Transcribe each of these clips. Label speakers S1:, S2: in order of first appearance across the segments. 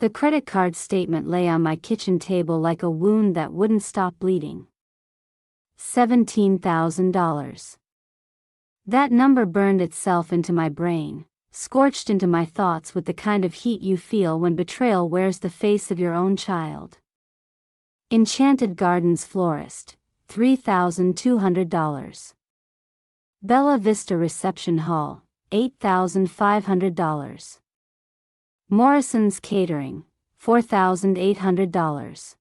S1: The credit card statement lay on my kitchen table like a wound that wouldn't stop bleeding. $17,000. That number burned itself into my brain, scorched into my thoughts with the kind of heat you feel when betrayal wears the face of your own child. Enchanted Gardens florist, $3,200. Bella Vista reception hall, $8,500. Morrison's catering, $4,800.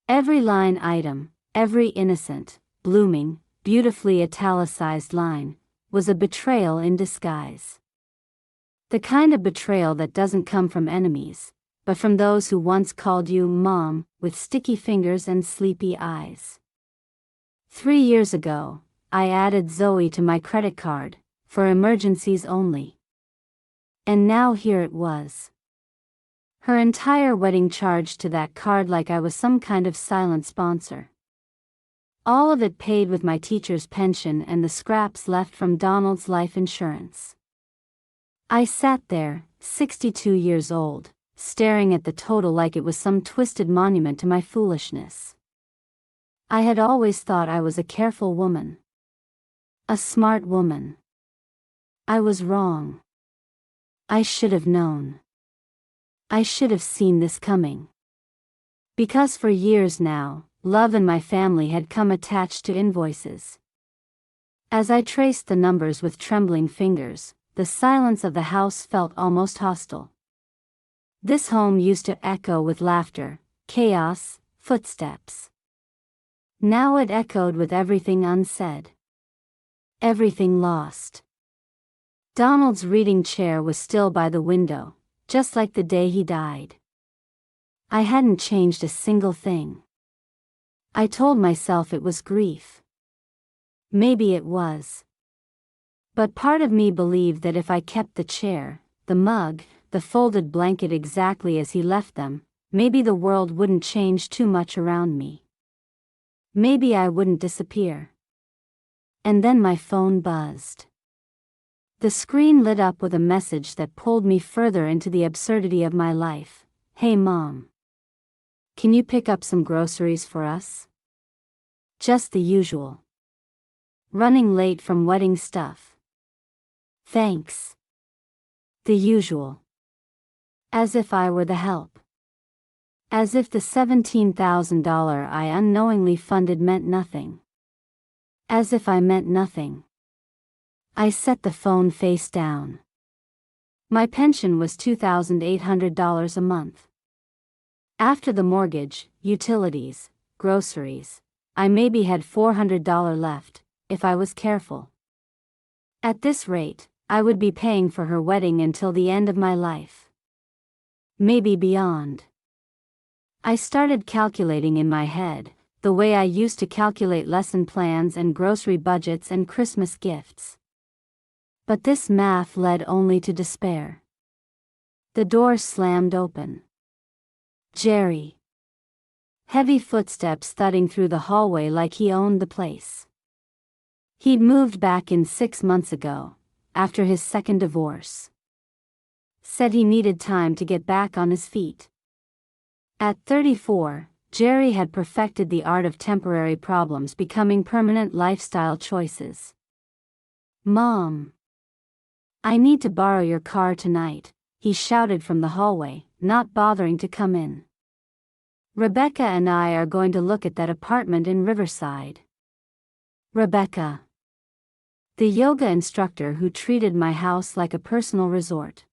S1: Every line item, every innocent, blooming, beautifully italicized line, was a betrayal in disguise. The kind of betrayal that doesn't come from enemies, but from those who once called you Mom, with sticky fingers and sleepy eyes. 3 years ago, I added Zoe to my credit card, for emergencies only. And now here it was. Her entire wedding charged to that card like I was some kind of silent sponsor. All of it paid with my teacher's pension and the scraps left from Donald's life insurance. I sat there, 62 years old, staring at the total like it was some twisted monument to my foolishness. I had always thought I was a careful woman. A smart woman. I was wrong. I should have known. I should have seen this coming. Because for years now, love and my family had come attached to invoices. As I traced the numbers with trembling fingers, the silence of the house felt almost hostile. This home used to echo with laughter, chaos, footsteps. Now it echoed with everything unsaid. Everything lost. Donald's reading chair was still by the window, just like the day he died. I hadn't changed a single thing. I told myself it was grief. Maybe it was. But part of me believed that if I kept the chair, the mug, the folded blanket exactly as he left them, maybe the world wouldn't change too much around me. Maybe I wouldn't disappear. And then my phone buzzed. The screen lit up with a message that pulled me further into the absurdity of my life. Hey Mom. Can you pick up some groceries for us? Just the usual. Running late from wedding stuff. Thanks. The usual. As if I were the help. As if the $17,000 I unknowingly funded meant nothing. As if I meant nothing. I set the phone face down. My pension was $2,800 a month. After the mortgage, utilities, groceries, I maybe had $400 left, if I was careful. At this rate, I would be paying for her wedding until the end of my life. Maybe beyond. I started calculating in my head, the way I used to calculate lesson plans and grocery budgets and Christmas gifts. But this math led only to despair. The door slammed open. Jerry. Heavy footsteps thudding through the hallway like he owned the place. He'd moved back in 6 months ago, after his second divorce. Said he needed time to get back on his feet. At 34, Jerry had perfected the art of temporary problems becoming permanent lifestyle choices. Mom. I need to borrow your car tonight, he shouted from the hallway, not bothering to come in. Rebecca and I are going to look at that apartment in Riverside. Rebecca. The yoga instructor who treated my house like a personal resort.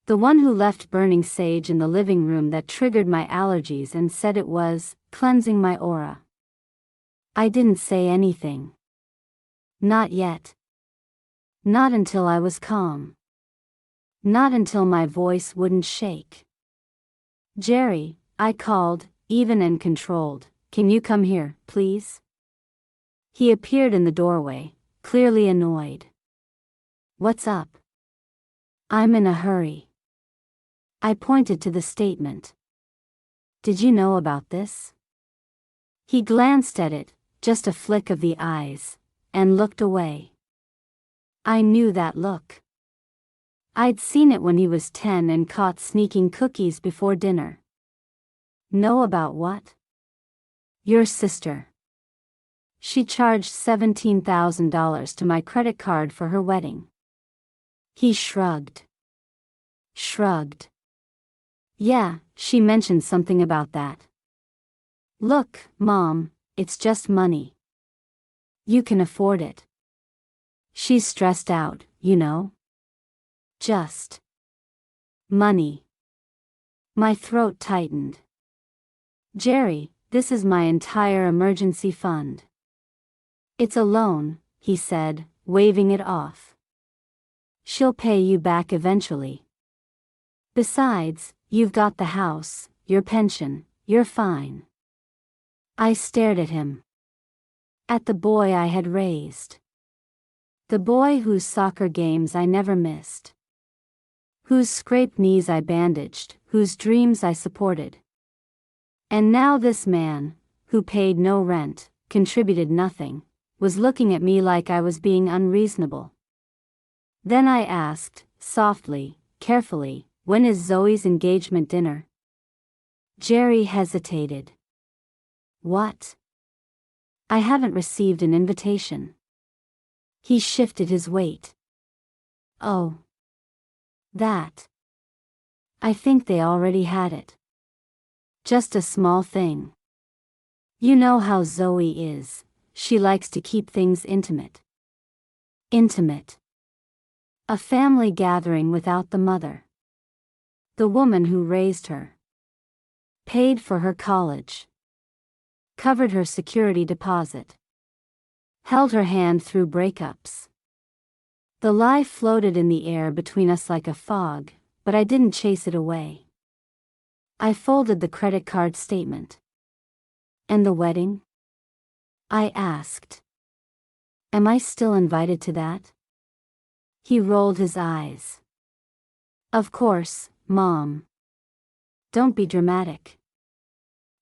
S1: The one who left burning sage in the living room that triggered my allergies and said it was cleansing my aura. I didn't say anything. Not yet. Not until I was calm. Not until my voice wouldn't shake. Jerry, I called, even and controlled, can you come here, please? He appeared in the doorway, clearly annoyed. What's up? I'm in a hurry. I pointed to the statement. Did you know about this? He glanced at it, just a flick of the eyes, and looked away. I knew that look. I'd seen it when he was 10 and caught sneaking cookies before dinner. Know about what? Your sister. She charged $17,000 to my credit card for her wedding. He shrugged. Shrugged. Yeah, she mentioned something about that. Look, Mom, it's just money. You can afford it. She's stressed out, you know. Just money. My throat tightened. Jerry, this is my entire emergency fund. It's a loan, he said, waving it off. She'll pay you back eventually. Besides, you've got the house, your pension, you're fine. I stared at him. At the boy I had raised. The boy whose soccer games I never missed. Whose scraped knees I bandaged, whose dreams I supported. And now this man, who paid no rent, contributed nothing, was looking at me like I was being unreasonable. Then I asked, softly, carefully, when is Zoe's engagement dinner? Jerry hesitated. What? I haven't received an invitation. He shifted his weight. Oh. That. I think they already had it. Just a small thing. You know how Zoe is, she likes to keep things intimate. Intimate. A family gathering without the mother. The woman who raised her. Paid for her college. Covered her security deposit. Held her hand through breakups. The lie floated in the air between us like a fog, but I didn't chase it away. I folded the credit card statement. And the wedding? I asked. Am I still invited to that? He rolled his eyes. Of course, Mom. Don't be dramatic.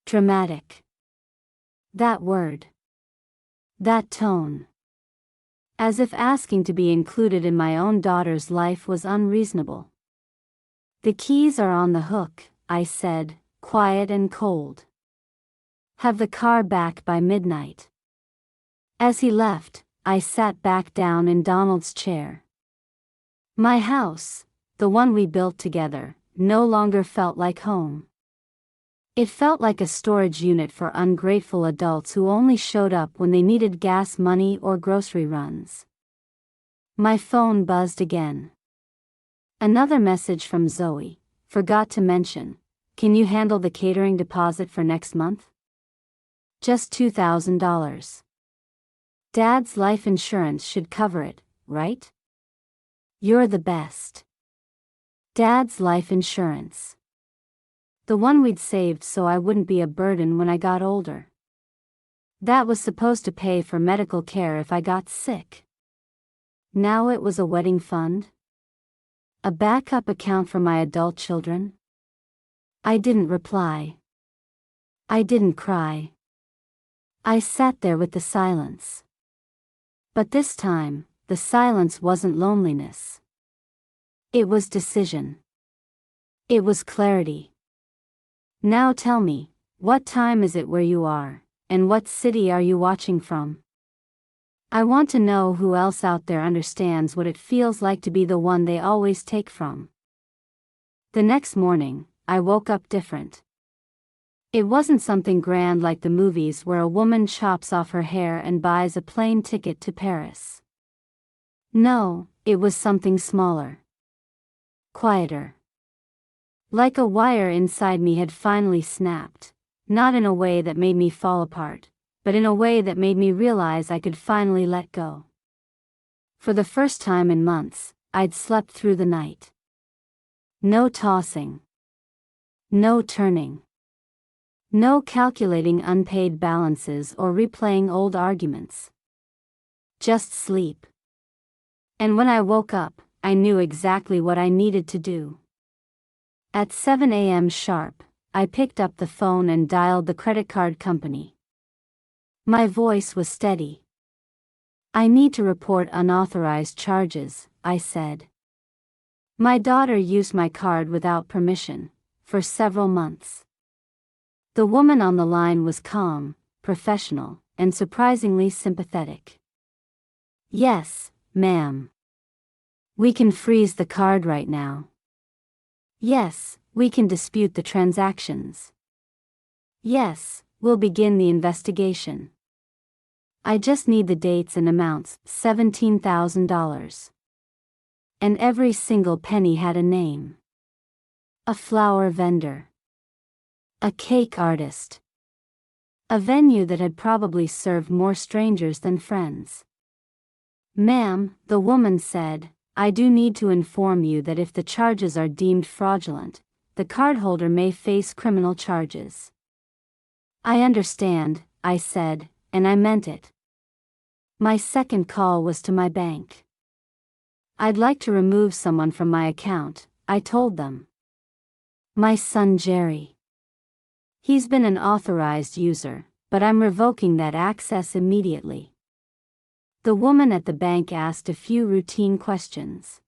S1: Dramatic. That word. That tone. As if asking to be included in my own daughter's life was unreasonable. The keys are on the hook, I said, quiet and cold. Have the car back by midnight. As he left, I sat back down in Donald's chair. My house, the one we built together, no longer felt like home. It felt like a storage unit for ungrateful adults who only showed up when they needed gas money or grocery runs. My phone buzzed again. Another message from Zoe. Forgot to mention, can you handle the catering deposit for next month? Just $2,000. Dad's life insurance should cover it, right? You're the best. Dad's life insurance. The one we'd saved so I wouldn't be a burden when I got older. That was supposed to pay for medical care if I got sick. Now it was a wedding fund? A backup account for my adult children? I didn't reply. I didn't cry. I sat there with the silence. But this time, the silence wasn't loneliness. It was decision. It was clarity. Now tell me, what time is it where you are, and what city are you watching from? I want to know who else out there understands what it feels like to be the one they always take from. The next morning, I woke up different. It wasn't something grand like the movies where a woman chops off her hair and buys a plane ticket to Paris. No, it was something smaller. Quieter. Like a wire inside me had finally snapped, not in a way that made me fall apart, but in a way that made me realize I could finally let go. For the first time in months, I'd slept through the night. No tossing. No turning. No calculating unpaid balances or replaying old arguments. Just sleep. And when I woke up, I knew exactly what I needed to do. At 7 a.m. sharp, I picked up the phone and dialed the credit card company. My voice was steady. I need to report unauthorized charges, I said. My daughter used my card without permission, for several months. The woman on the line was calm, professional, and surprisingly sympathetic. Yes, ma'am. We can freeze the card right now. Yes, we can dispute the transactions. Yes, we'll begin the investigation. I just need the dates and amounts, $17,000. And every single penny had a name. A flower vendor. A cake artist. A venue that had probably served more strangers than friends. Ma'am, the woman said, I do need to inform you that if the charges are deemed fraudulent, the cardholder may face criminal charges. I understand, I said, and I meant it. My second call was to my bank. I'd like to remove someone from my account, I told them. My son Jerry. He's been an authorized user, but I'm revoking that access immediately. The woman at the bank asked a few routine questions.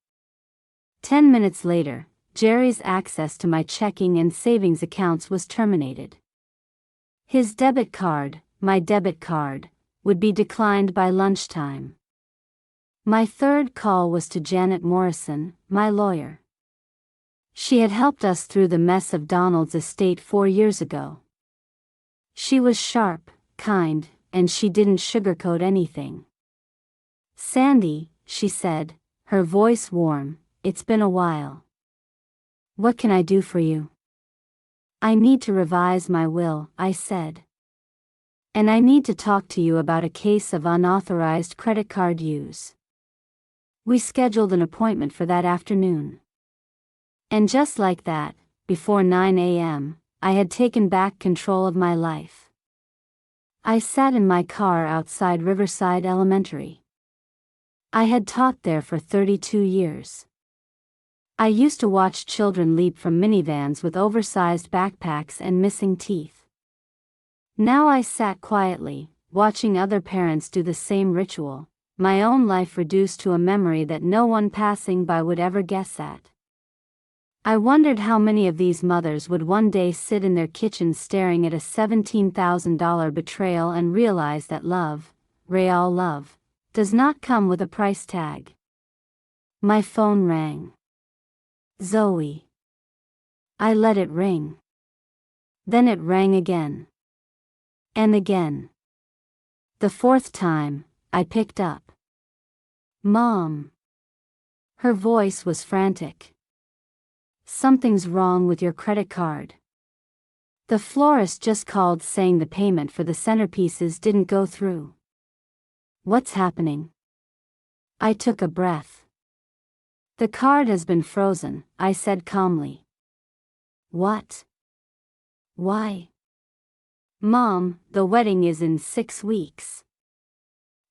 S1: 10 minutes later, Jerry's access to my checking and savings accounts was terminated. His debit card, my debit card, would be declined by lunchtime. My third call was to Janet Morrison, my lawyer. She had helped us through the mess of Donald's estate 4 years ago. She was sharp, kind, and she didn't sugarcoat anything. Sandy, she said, her voice warm, it's been a while. What can I do for you? I need to revise my will, I said. And I need to talk to you about a case of unauthorized credit card use. We scheduled an appointment for that afternoon. And just like that, before 9 a.m., I had taken back control of my life. I sat in my car outside Riverside Elementary. I had taught there for 32 years. I used to watch children leap from minivans with oversized backpacks and missing teeth. Now I sat quietly, watching other parents do the same ritual, my own life reduced to a memory that no one passing by would ever guess at. I wondered how many of these mothers would one day sit in their kitchens staring at a $17,000 betrayal and realize that love, real love, does not come with a price tag. My phone rang. Zoe. I let it ring. Then it rang again. And again. The fourth time, I picked up. Mom. Her voice was frantic. Something's wrong with your credit card. The florist just called saying the payment for the centerpieces didn't go through. What's happening? I took a breath. The card has been frozen, I said calmly. What? Why? Mom, the wedding is in 6 weeks.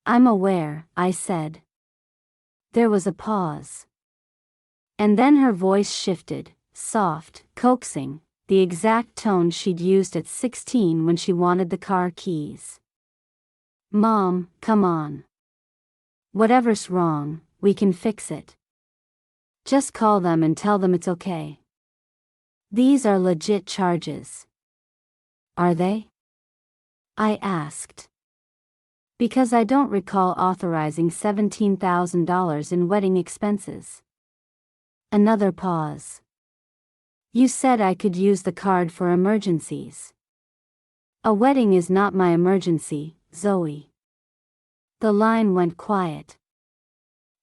S1: I'm aware, I said. There was a pause. And then her voice shifted, soft, coaxing, the exact tone she'd used at 16 when she wanted the car keys. Mom, come on. Whatever's wrong, we can fix it. Just call them and tell them it's okay. These are legit charges. Are they? I asked. Because I don't recall authorizing $17,000 in wedding expenses. Another pause. You said I could use the card for emergencies. A wedding is not my emergency, Zoe. The line went quiet.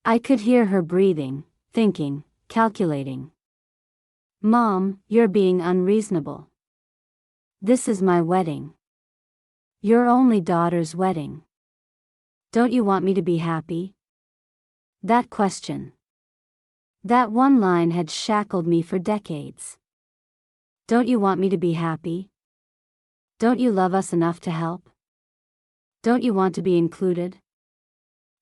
S1: I could hear her breathing, thinking, calculating. Mom, you're being unreasonable. This is my wedding. Your only daughter's wedding. Don't you want me to be happy? That question. That one line had shackled me for decades. Don't you want me to be happy? Don't you love us enough to help? Don't you want to be included?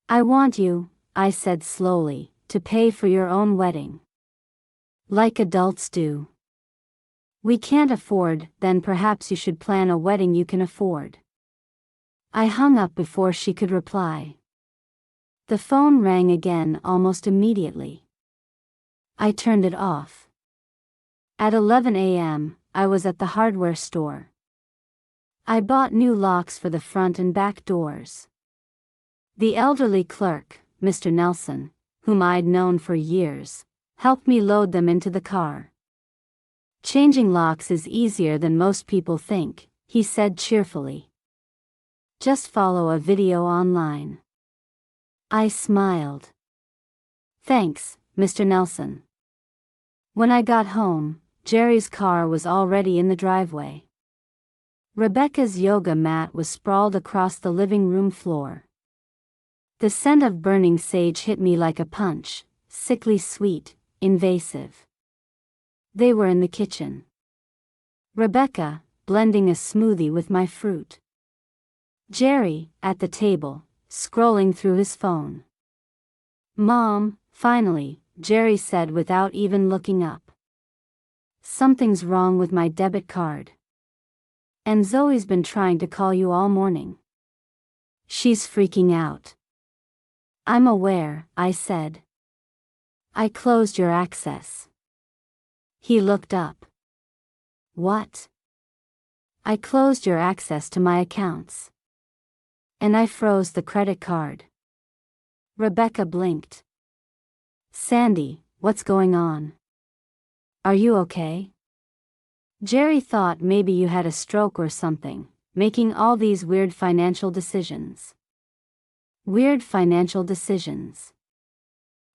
S1: I want you, I said slowly, to pay for your own wedding. Like adults do. We can't afford, then perhaps you should plan a wedding you can afford. I hung up before she could reply. The phone rang again almost immediately. I turned it off. At 11 a.m., I was at the hardware store. I bought new locks for the front and back doors. The elderly clerk, Mr. Nelson, whom I'd known for years, helped me load them into the car. Changing locks is easier than most people think, he said cheerfully. Just follow a video online. I smiled. Thanks, Mr. Nelson. When I got home, Jerry's car was already in the driveway. Rebecca's yoga mat was sprawled across the living room floor. The scent of burning sage hit me like a punch, sickly sweet, invasive. They were in the kitchen. Rebecca, blending a smoothie with my fruit. Jerry, at the table, scrolling through his phone. Mom, finally, Jerry said without even looking up. Something's wrong with my debit card. And Zoe's been trying to call you all morning. She's freaking out. I'm aware, I said. I closed your access. He looked up. What? I closed your access to my accounts. And I froze the credit card. Rebecca blinked. Sandy, what's going on? Are you okay? Jerry thought maybe you had a stroke or something, making all these weird financial decisions. Weird financial decisions.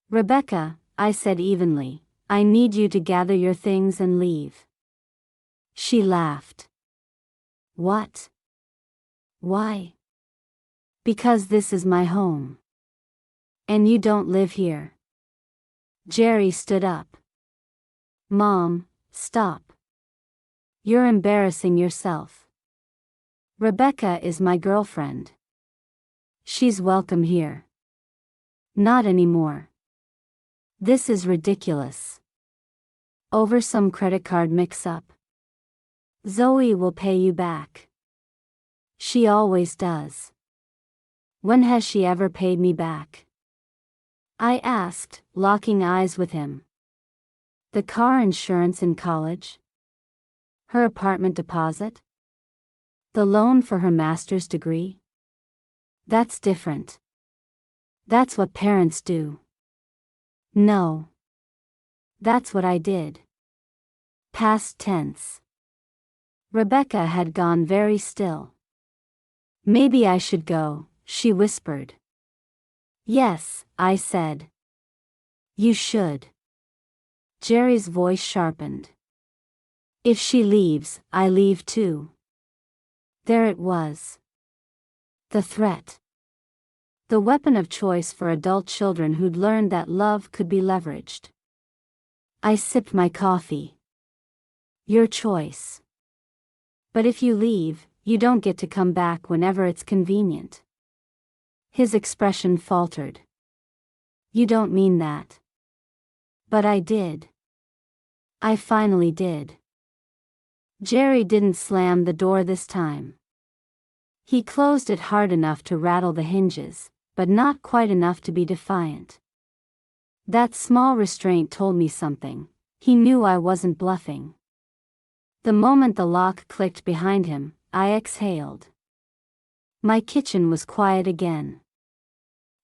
S1: Rebecca, I said evenly, I need you to gather your things and leave. She laughed. What? Why? Because this is my home. And you don't live here. Jerry stood up. Mom, stop. You're embarrassing yourself. Rebecca is my girlfriend. She's welcome here. Not anymore. This is ridiculous. Over some credit card mix-up. Zoe will pay you back. She always does. When has she ever paid me back? I asked, locking eyes with him. The car insurance in college? Her apartment deposit? The loan for her master's degree? That's different. That's what parents do. No. That's what I did. Past tense. Rebecca had gone very still. Maybe I should go, she whispered. Yes, I said. You should. Jerry's voice sharpened. If she leaves, I leave too. There it was. The threat. The weapon of choice for adult children who'd learned that love could be leveraged. I sipped my coffee. Your choice. But if you leave, you don't get to come back whenever it's convenient. His expression faltered. You don't mean that. But I did. I finally did. Jerry didn't slam the door this time. He closed it hard enough to rattle the hinges, but not quite enough to be defiant. That small restraint told me something. He knew I wasn't bluffing. The moment the lock clicked behind him, I exhaled. My kitchen was quiet again.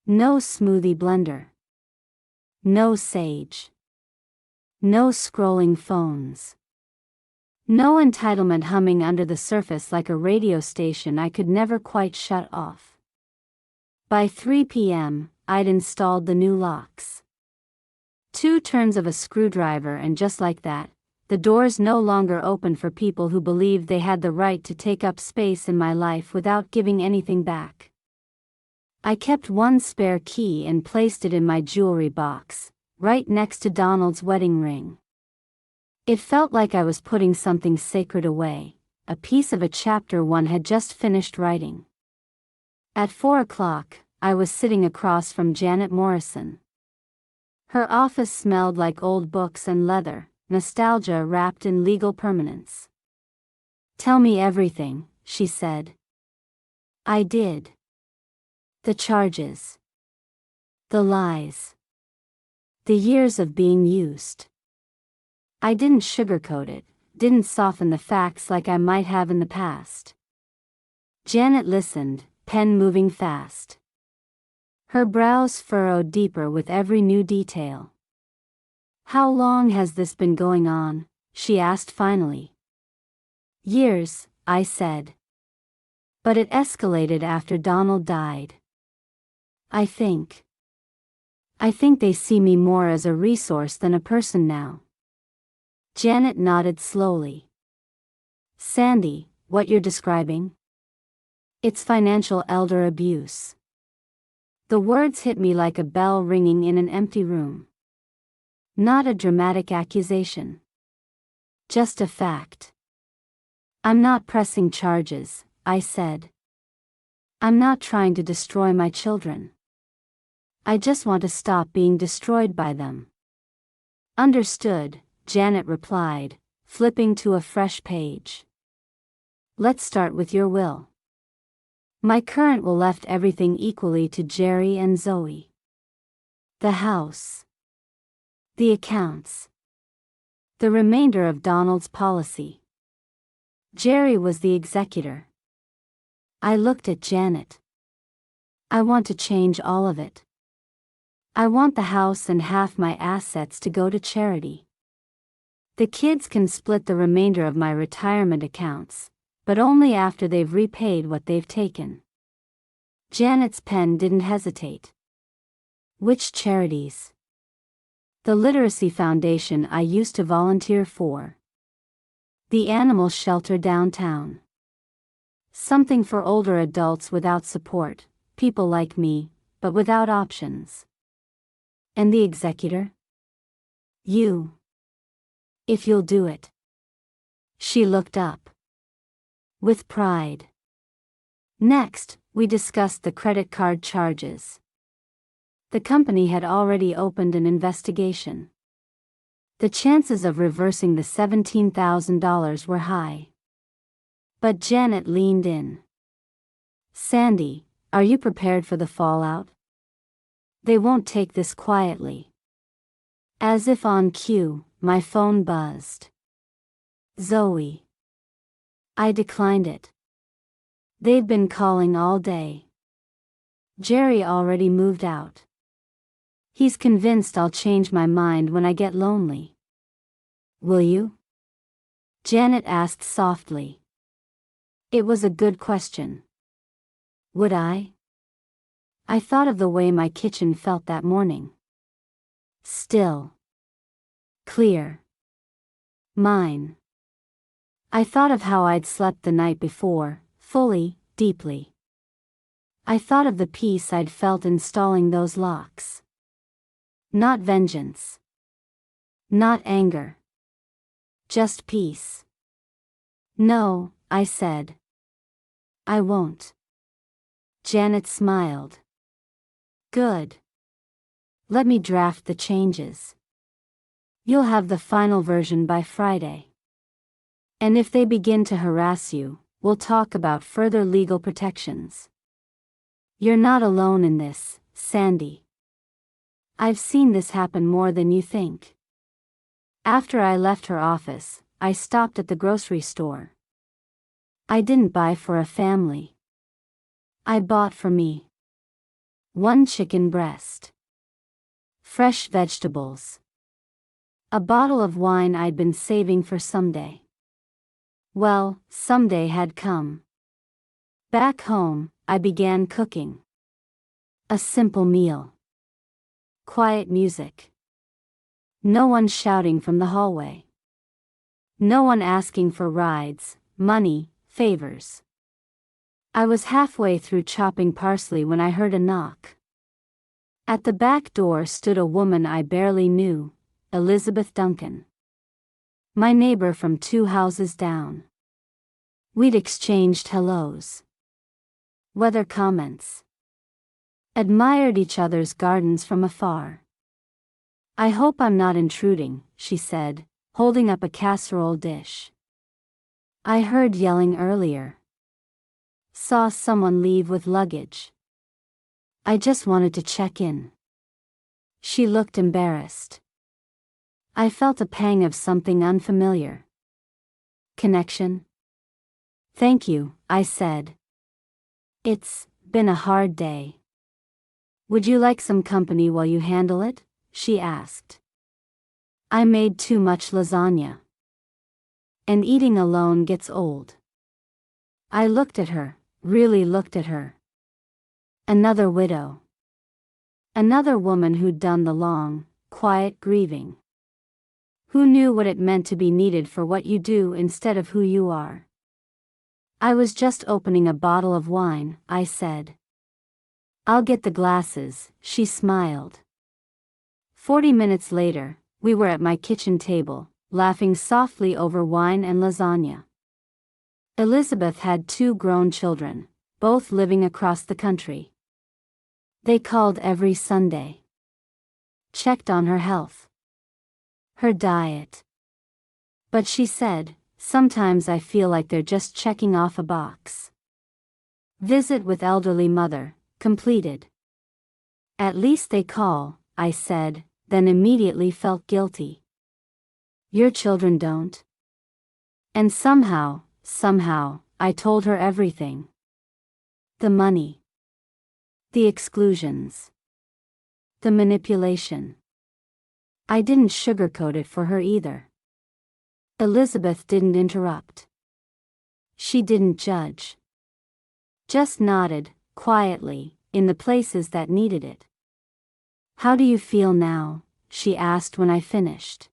S1: No smoothie blender. No sage. No scrolling phones. No entitlement humming under the surface like a radio station I could never quite shut off. By 3 p.m., I'd installed the new locks. 2 turns of a screwdriver and just like that, the doors no longer opened for people who believed they had the right to take up space in my life without giving anything back. I kept one spare key and placed it in my jewelry box, right next to Donald's wedding ring. It felt like I was putting something sacred away, a piece of a chapter one had just finished writing. At 4 o'clock, I was sitting across from Janet Morrison. Her office smelled like old books and leather, nostalgia wrapped in legal permanence. Tell me everything, she said. I did. The charges. The lies. The years of being used. I didn't sugarcoat it, didn't soften the facts like I might have in the past. Janet listened, pen moving fast. Her brows furrowed deeper with every new detail. How long has this been going on? She asked finally. Years, I said. But it escalated after Donald died. I think they see me more as a resource than a person now. Janet nodded slowly. Sandy, what you're describing? It's financial elder abuse. The words hit me like a bell ringing in an empty room. Not a dramatic accusation. Just a fact. I'm not pressing charges, I said. I'm not trying to destroy my children. I just want to stop being destroyed by them. Understood, Janet replied, flipping to a fresh page. Let's start with your will. My current will left everything equally to Jerry and Zoe. The house. The accounts. The remainder of Donald's policy. Jerry was the executor. I looked at Janet. I want to change all of it. I want the house and half my assets to go to charity. The kids can split the remainder of my retirement accounts, but only after they've repaid what they've taken. Janet's pen didn't hesitate. Which charities? The Literacy Foundation I used to volunteer for. The animal shelter downtown. Something for older adults without support, people like me, but without options. And the executor? You. If you'll do it. She looked up. With pride. Next, we discussed the credit card charges. The company had already opened an investigation. The chances of reversing the $17,000 were high. But Janet leaned in. Sandy, are you prepared for the fallout? They won't take this quietly. As if on cue, my phone buzzed. Zoe. I declined it. They've been calling all day. Jerry already moved out. He's convinced I'll change my mind when I get lonely. Will you? Janet asked softly. It was a good question. Would I? I thought of the way my kitchen felt that morning. Still. Clear. Mine. I thought of how I'd slept the night before, fully, deeply. I thought of the peace I'd felt installing those locks. Not vengeance. Not anger. Just peace. No, I said. I won't. Janet smiled. Good. Let me draft the changes. You'll have the final version by Friday. And if they begin to harass you, we'll talk about further legal protections. You're not alone in this, Sandy. I've seen this happen more than you think. After I left her office, I stopped at the grocery store. I didn't buy for a family. I bought for me. 1 chicken breast. Fresh vegetables. A bottle of wine I'd been saving for someday. Well, someday had come. Back home, I began cooking. A simple meal. Quiet music. No one shouting from the hallway. No one asking for rides, money, favors. I was halfway through chopping parsley when I heard a knock. At the back door stood a woman I barely knew, Elizabeth Duncan. My neighbor from 2 houses down. We'd exchanged hellos. Weather comments. Admired each other's gardens from afar. I hope I'm not intruding, she said, holding up a casserole dish. I heard yelling earlier. Saw someone leave with luggage. I just wanted to check in. She looked embarrassed. I felt a pang of something unfamiliar. Connection? Thank you, I said. It's been a hard day. Would you like some company while you handle it? She asked. I made too much lasagna. And eating alone gets old. I looked at her, really looked at her. Another widow. Another woman who'd done the long, quiet grieving. Who knew what it meant to be needed for what you do instead of who you are. I was just opening a bottle of wine, I said. I'll get the glasses, she smiled. 40 minutes later, we were at my kitchen table, laughing softly over wine and lasagna. Elizabeth had 2 grown children, both living across the country. They called every Sunday. Checked on her health. Her diet. But she said, sometimes I feel like they're just checking off a box. Visit with elderly mother, completed. At least they call, I said, then immediately felt guilty. Your children don't? And somehow, I told her everything. The money. The exclusions. The manipulation. I didn't sugarcoat it for her either. Elizabeth didn't interrupt. She didn't judge. Just nodded, quietly, in the places that needed it. How do you feel now? She asked when I finished.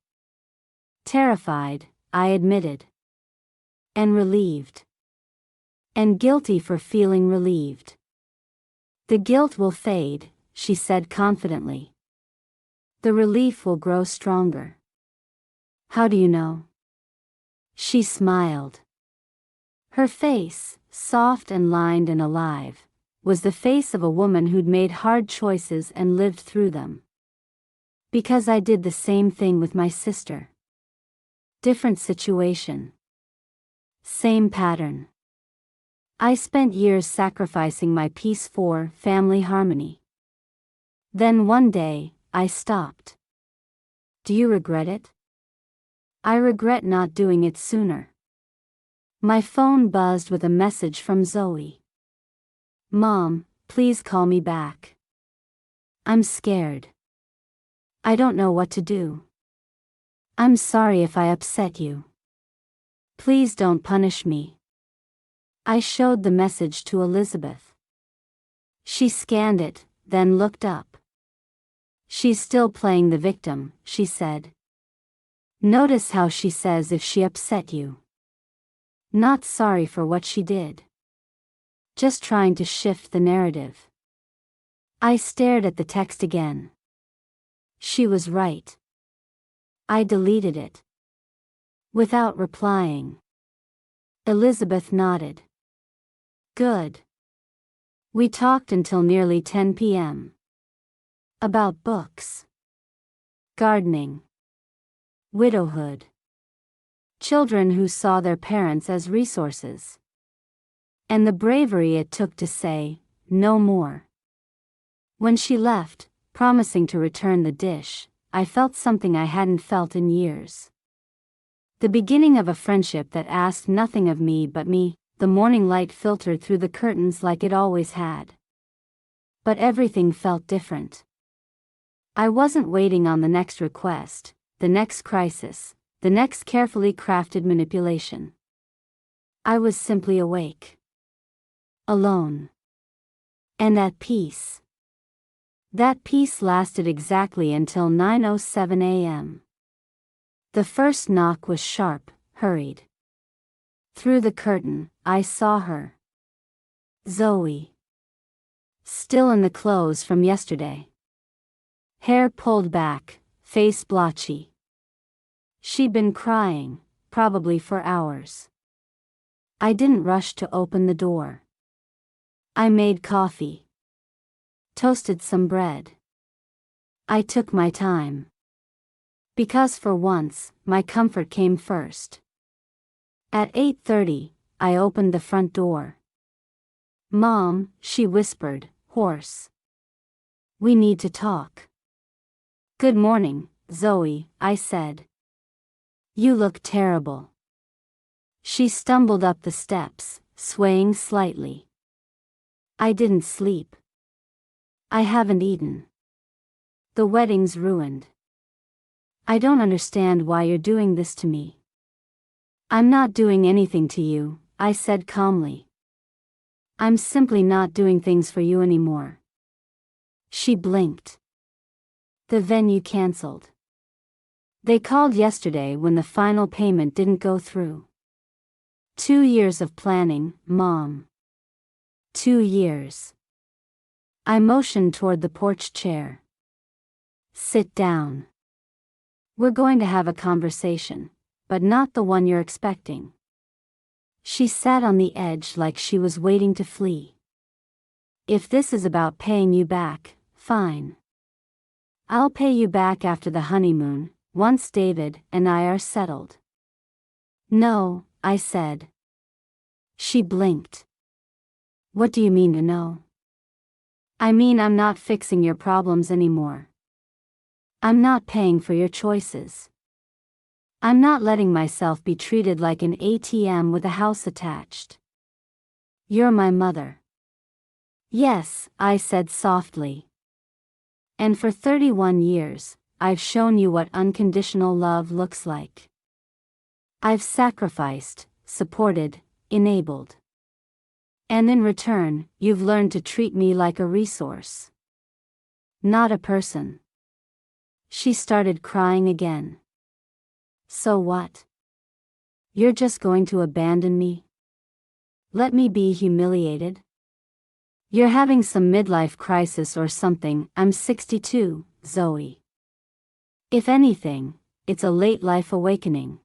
S1: Terrified, I admitted. And relieved. And guilty for feeling relieved. The guilt will fade, she said confidently. The relief will grow stronger. How do you know? She smiled. Her face, soft and lined and alive, was the face of a woman who'd made hard choices and lived through them. Because I did the same thing with my sister. Different situation. Same pattern. I spent years sacrificing my peace for family harmony. Then one day, I stopped. Do you regret it? I regret not doing it sooner. My phone buzzed with a message from Zoe. Mom, please call me back. I'm scared. I don't know what to do. I'm sorry if I upset you. Please don't punish me. I showed the message to Elizabeth. She scanned it, then looked up. She's still playing the victim, she said. Notice how she says if she upset you. Not sorry for what she did. Just trying to shift the narrative. I stared at the text again. She was right. I deleted it. Without replying. Elizabeth nodded. Good. We talked until nearly 10 p.m. About books. Gardening. Widowhood. Children who saw their parents as resources. And the bravery it took to say, no more. When she left, promising to return the dish, I felt something I hadn't felt in years. The beginning of a friendship that asked nothing of me but me. The morning light filtered through the curtains like it always had. But everything felt different. I wasn't waiting on the next request, the next crisis, the next carefully crafted manipulation. I was simply awake. Alone. And at peace. That peace lasted exactly until 9:07 a.m. The first knock was sharp, hurried. Through the curtain, I saw her. Zoe. Still in the clothes from yesterday. Hair pulled back, face blotchy. She'd been crying, probably for hours. I didn't rush to open the door. I made coffee. Toasted some bread. I took my time. Because for once, my comfort came first. At 8:30, I opened the front door. Mom, she whispered, hoarse. We need to talk. Good morning, Zoe, I said. You look terrible. She stumbled up the steps, swaying slightly. I didn't sleep. I haven't eaten. The wedding's ruined. I don't understand why you're doing this to me. I'm not doing anything to you, I said calmly. I'm simply not doing things for you anymore. She blinked. The venue canceled. They called yesterday when the final payment didn't go through. 2 years of planning, Mom. 2 years. I motioned toward the porch chair. Sit down. We're going to have a conversation, but not the one you're expecting. She sat on the edge like she was waiting to flee. If this is about paying you back, fine. I'll pay you back after the honeymoon, once David and I are settled. No, I said. She blinked. What do you mean to know? I mean I'm not fixing your problems anymore. I'm not paying for your choices. I'm not letting myself be treated like an ATM with a house attached. You're my mother. Yes, I said softly. And for 31 years, I've shown you what unconditional love looks like. I've sacrificed, supported, enabled. And in return, you've learned to treat me like a resource. Not a person. She started crying again. So what? You're just going to abandon me? Let me be humiliated? You're having some midlife crisis or something. I'm 62, Zoe. If anything, it's a late life awakening.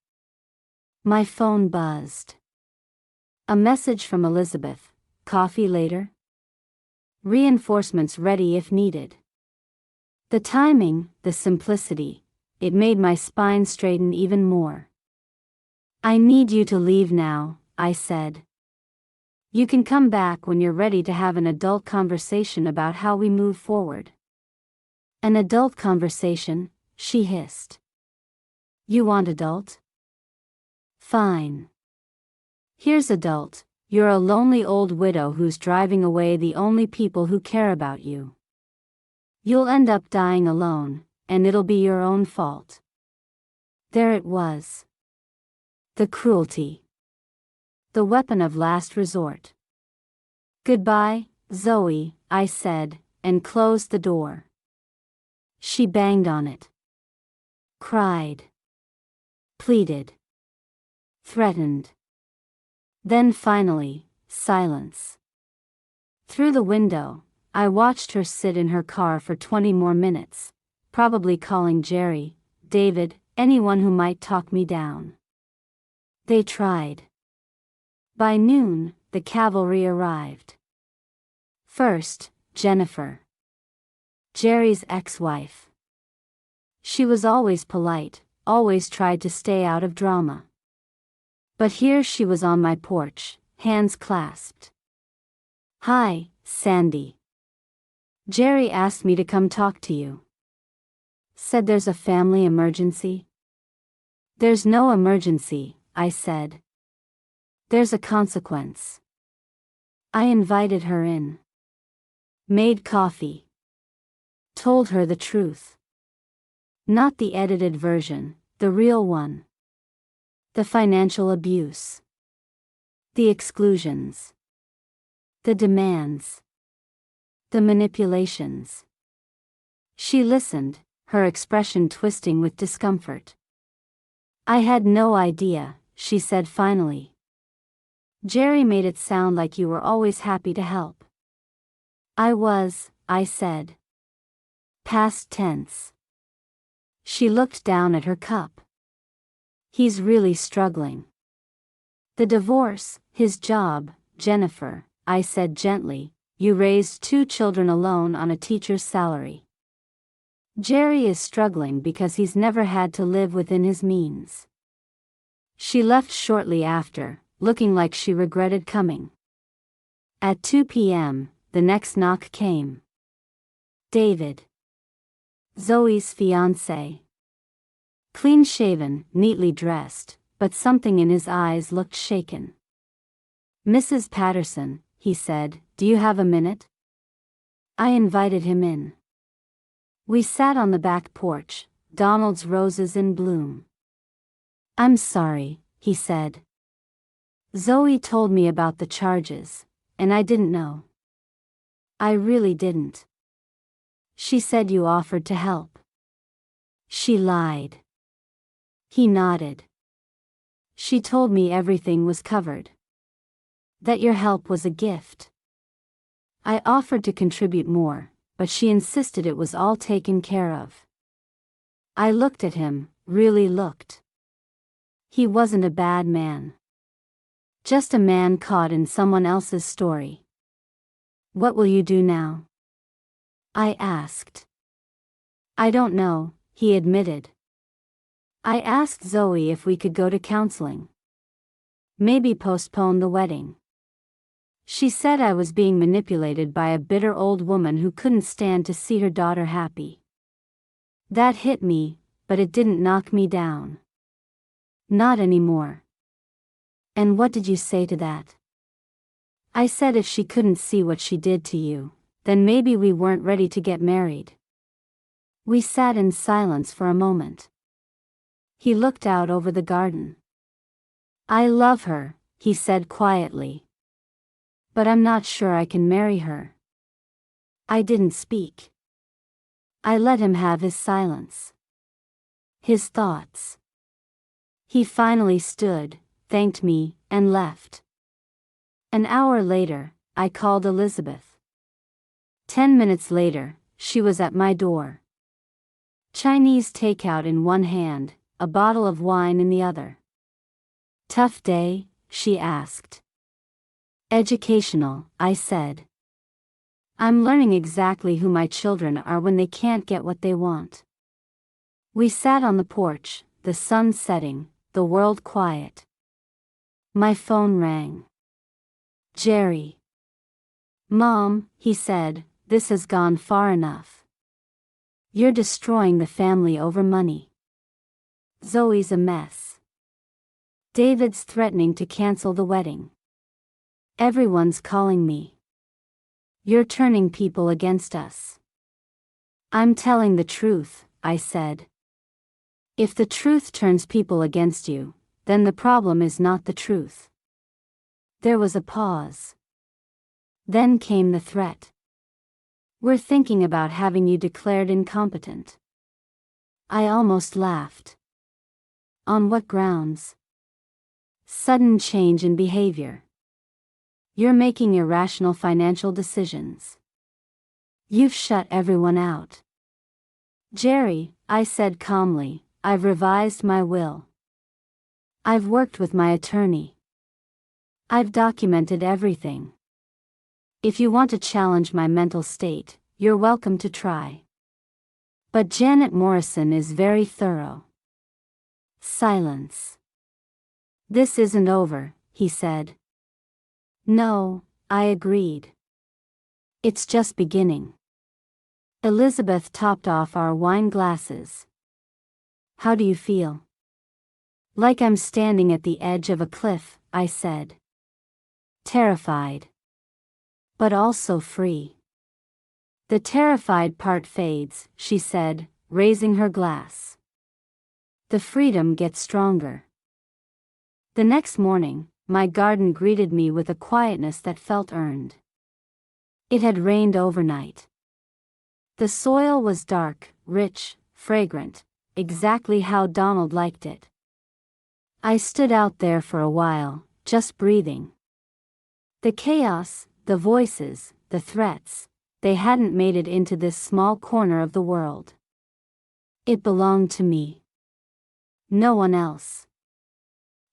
S1: My phone buzzed. A message from Elizabeth. Coffee later? Reinforcements ready if needed. The timing, the simplicity, it made my spine straighten even more. I need you to leave now, I said. You can come back when you're ready to have an adult conversation about how we move forward. An adult conversation, she hissed. You want adult? Fine. Here's adult. You're a lonely old widow who's driving away the only people who care about you. You'll end up dying alone, and it'll be your own fault. There it was. The cruelty. The weapon of last resort. Goodbye, Zoe, I said, and closed the door. She banged on it. Cried. Pleaded. Threatened. Then finally, silence. Through the window, I watched her sit in her car for 20 more minutes, probably calling Jerry, David, anyone who might talk me down. They tried. By noon, the cavalry arrived. First, Jennifer. Jerry's ex-wife. She was always polite, always tried to stay out of drama. But here she was on my porch, hands clasped. Hi, Sandy. Jerry asked me to come talk to you. Said there's a family emergency? There's no emergency, I said. There's a consequence. I invited her in. Made coffee. Told her the truth. Not the edited version, the real one. The financial abuse. The exclusions. The demands. The manipulations. She listened, her expression twisting with discomfort. I had no idea, she said finally. Jerry made it sound like you were always happy to help. I was, I said. Past tense. She looked down at her cup. He's really struggling. The divorce, his job, Jennifer, I said gently, you raised 2 children alone on a teacher's salary. Jerry is struggling because he's never had to live within his means. She left shortly after, looking like she regretted coming. At 2 p.m., the next knock came. David. Zoe's fiancé. Clean-shaven, neatly dressed, but something in his eyes looked shaken. "Mrs. Patterson," he said, "do you have a minute?" I invited him in. We sat on the back porch, Donald's roses in bloom. "I'm sorry," he said. "Zoe told me about the charges, and I didn't know. I really didn't. She said you offered to help." "She lied." He nodded. "She told me everything was covered. That your help was a gift. I offered to contribute more, but she insisted it was all taken care of." I looked at him, really looked. He wasn't a bad man. Just a man caught in someone else's story. "What will you do now?" I asked. "I don't know," he admitted. I asked Zoe if we could go to counseling. Maybe postpone the wedding. She said I was being manipulated by a bitter old woman who couldn't stand to see her daughter happy. That hit me, but it didn't knock me down. Not anymore. "And what did you say to that?" I said if she couldn't see what she did to you, then maybe we weren't ready to get married. We sat in silence for a moment. He looked out over the garden. "I love her," he said quietly. "But I'm not sure I can marry her." I didn't speak. I let him have his silence. His thoughts. He finally stood, thanked me, and left. An hour later, I called Elizabeth. 10 minutes later, she was at my door. Chinese takeout in one hand, a bottle of wine in the other. "Tough day?" she asked. "Educational," I said. "I'm learning exactly who my children are when they can't get what they want." We sat on the porch, the sun setting, the world quiet. My phone rang. "Jerry." "Mom," he said, "this has gone far enough. You're destroying the family over money. Zoe's a mess. David's threatening to cancel the wedding. Everyone's calling me. You're turning people against us." "I'm telling the truth," I said. "If the truth turns people against you, then the problem is not the truth." There was a pause. Then came the threat. "We're thinking about having you declared incompetent." I almost laughed. "On what grounds?" "Sudden change in behavior. You're making irrational financial decisions. You've shut everyone out." "Jerry," I said calmly, "I've revised my will. I've worked with my attorney. I've documented everything. If you want to challenge my mental state, you're welcome to try. But Janet Morrison is very thorough." Silence. "This isn't over," he said. "No," I agreed. "It's just beginning." Elizabeth topped off our wine glasses. "How do you feel?" "Like I'm standing at the edge of a cliff," I said. "Terrified. But also free." "The terrified part fades," she said, raising her glass. "The freedom gets stronger." The next morning, my garden greeted me with a quietness that felt earned. It had rained overnight. The soil was dark, rich, fragrant, exactly how Donald liked it. I stood out there for a while, just breathing. The chaos, the voices, the threats, they hadn't made it into this small corner of the world. It belonged to me. No one else.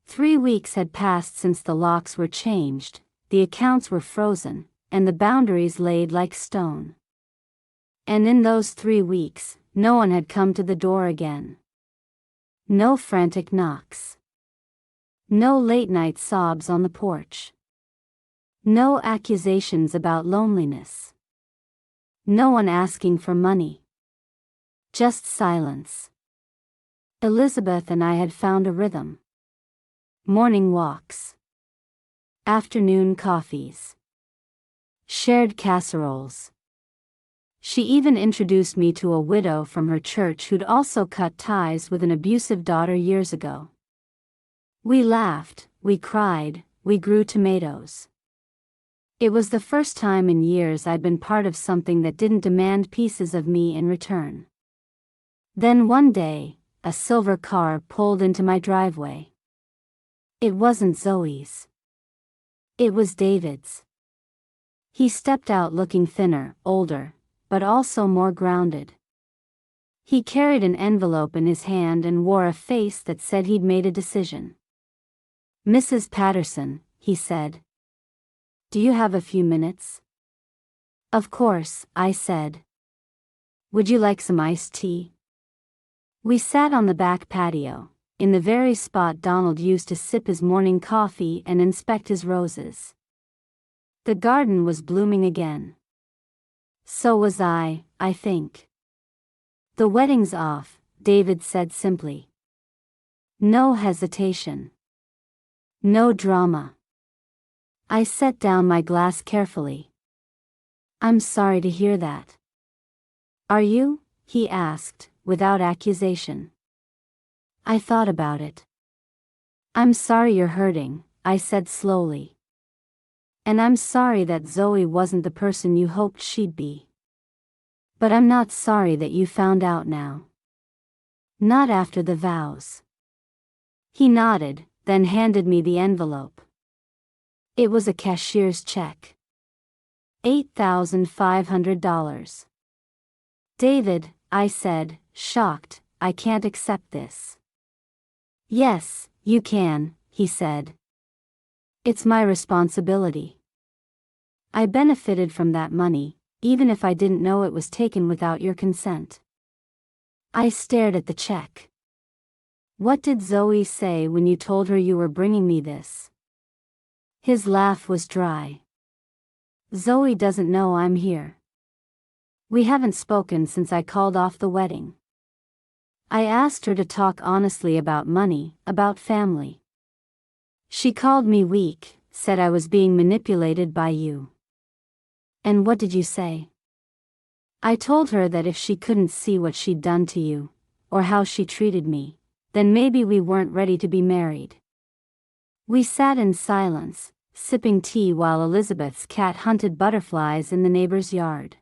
S1: 3 weeks had passed since the locks were changed, the accounts were frozen, and the boundaries laid like stone. And in those 3 weeks, no one had come to the door again. No frantic knocks. No late-night sobs on the porch. No accusations about loneliness. No one asking for money. Just silence. Elizabeth and I had found a rhythm. Morning walks. Afternoon coffees. Shared casseroles. She even introduced me to a widow from her church who'd also cut ties with an abusive daughter years ago. We laughed, we cried, we grew tomatoes. It was the first time in years I'd been part of something that didn't demand pieces of me in return. Then one day, a silver car pulled into my driveway. It wasn't Zoe's. It was David's. He stepped out looking thinner, older, but also more grounded. He carried an envelope in his hand and wore a face that said he'd made a decision. "Mrs. Patterson," he said. "Do you have a few minutes?" "Of course," I said. "Would you like some iced tea?" We sat on the back patio, in the very spot Donald used to sip his morning coffee and inspect his roses. The garden was blooming again. So was I think. "The wedding's off," David said simply. No hesitation. No drama. I set down my glass carefully. "I'm sorry to hear that." "Are you?" he asked, without accusation. I thought about it. "I'm sorry you're hurting," I said slowly. "And I'm sorry that Zoe wasn't the person you hoped she'd be. But I'm not sorry that you found out now. Not after the vows." He nodded, then handed me the envelope. It was a cashier's check. $8,500. "David," I said, shocked, "I can't accept this." "Yes, you can," he said. "It's my responsibility. I benefited from that money, even if I didn't know it was taken without your consent." I stared at the check. "What did Zoe say when you told her you were bringing me this?" His laugh was dry. "Zoe doesn't know I'm here. We haven't spoken since I called off the wedding. I asked her to talk honestly about money, about family. She called me weak, said I was being manipulated by you." "And what did you say?" "I told her that if she couldn't see what she'd done to you, or how she treated me, then maybe we weren't ready to be married." We sat in silence, sipping tea while Elizabeth's cat hunted butterflies in the neighbor's yard.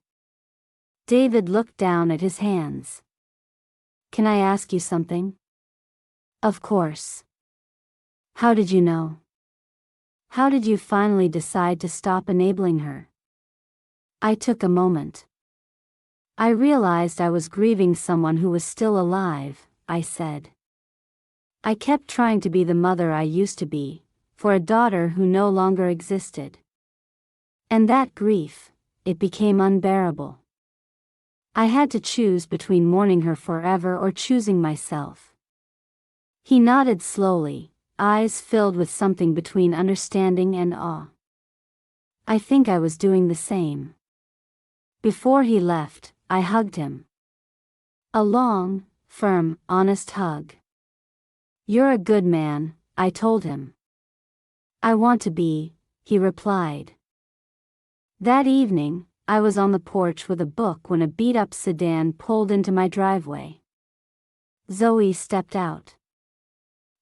S1: David looked down at his hands. "Can I ask you something?" "Of course." "How did you know? How did you finally decide to stop enabling her?" I took a moment. "I realized I was grieving someone who was still alive," I said. "I kept trying to be the mother I used to be, for a daughter who no longer existed. And that grief, it became unbearable. I had to choose between mourning her forever or choosing myself." He nodded slowly, eyes filled with something between understanding and awe. I think I was doing the same. Before he left, I hugged him. A long, firm, honest hug. "You're a good man," I told him. "I want to be," he replied. That evening, I was on the porch with a book when a beat-up sedan pulled into my driveway. Zoe stepped out.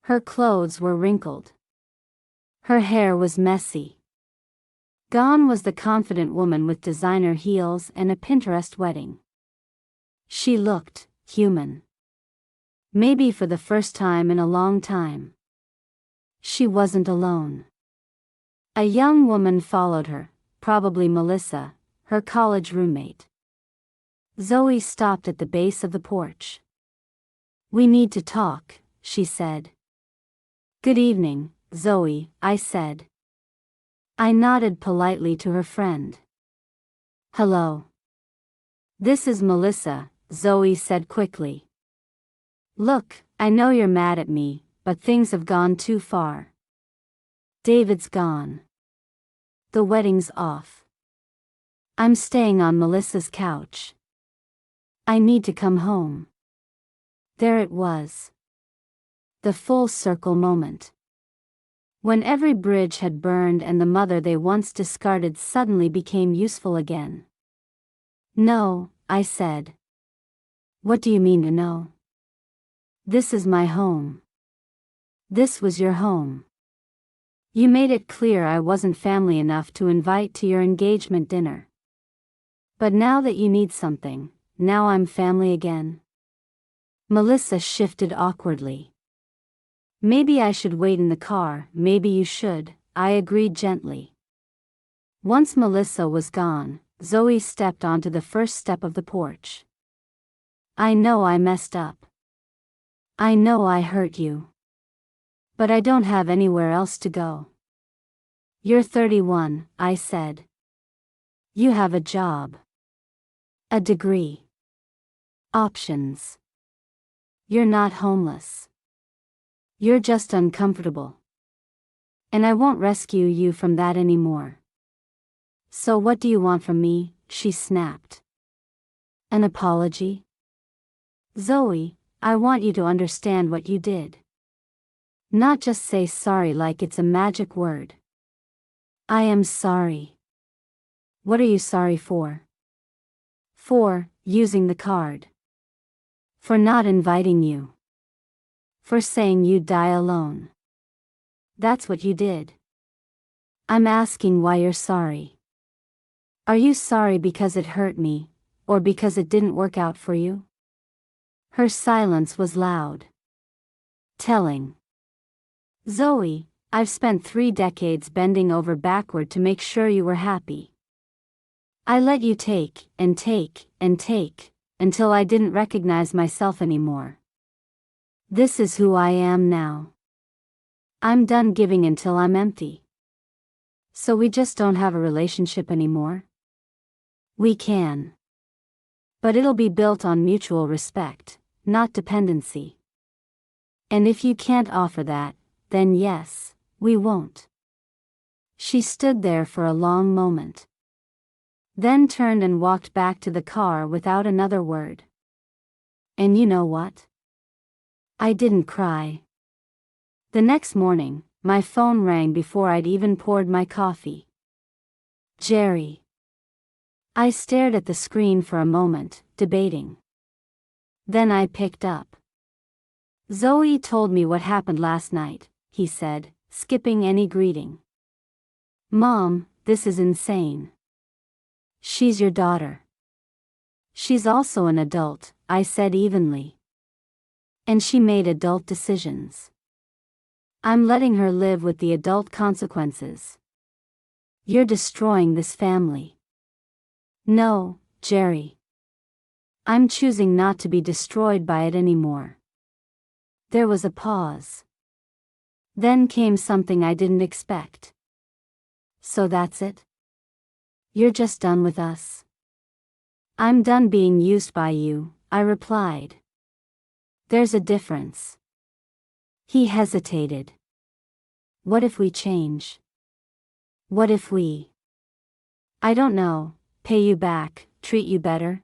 S1: Her clothes were wrinkled. Her hair was messy. Gone was the confident woman with designer heels and a Pinterest wedding. She looked human. Maybe for the first time in a long time. She wasn't alone. A young woman followed her, probably Melissa, her college roommate. Zoe stopped at the base of the porch. "We need to talk," she said. "Good evening, Zoe," I said. I nodded politely to her friend. "Hello. This is Melissa," Zoe said quickly. "Look, I know you're mad at me, but things have gone too far. David's gone. The wedding's off. I'm staying on Melissa's couch. I need to come home. There it was. The full circle moment. When every bridge had burned and the mother they once discarded suddenly became useful again. No, I said. What do you mean to know? This is my home. This was your home. You made it clear I wasn't family enough to invite to your engagement dinner. But now that you need something, now I'm family again. Melissa shifted awkwardly. Maybe I should wait in the car, maybe you should, I agreed gently. Once Melissa was gone, Zoe stepped onto the first step of the porch. I know I messed up. I know I hurt you. But I don't have anywhere else to go. You're 31, I said. You have a job. A degree. Options. You're not homeless. You're just uncomfortable. And I won't rescue you from that anymore. So what do you want from me? She snapped. An apology? Zoe, I want you to understand what you did. Not just say sorry like it's a magic word. I am sorry. What are you sorry for? For using the card. For not inviting you. For saying you'd die alone. That's what you did. I'm asking why you're sorry. Are you sorry because it hurt me, or because it didn't work out for you? Her silence was loud. Telling. Zoe, I've spent 3 decades bending over backward to make sure you were happy. I let you take, and take, and take, until I didn't recognize myself anymore. This is who I am now. I'm done giving until I'm empty. So we just don't have a relationship anymore? We can. But it'll be built on mutual respect, not dependency. And if you can't offer that, then yes, we won't. She stood there for a long moment. Then turned and walked back to the car without another word. And you know what? I didn't cry. The next morning, my phone rang before I'd even poured my coffee. Jerry. I stared at the screen for a moment, debating. Then I picked up. Zoe told me what happened last night, he said, skipping any greeting. Mom, this is insane. She's your daughter. She's also an adult, I said evenly. And she made adult decisions. I'm letting her live with the adult consequences. You're destroying this family. No, Jerry. I'm choosing not to be destroyed by it anymore. There was a pause. Then came something I didn't expect. So that's it? You're just done with us? I'm done being used by you, I replied. There's a difference. He hesitated. What if we change? What if we... I don't know, pay you back, treat you better?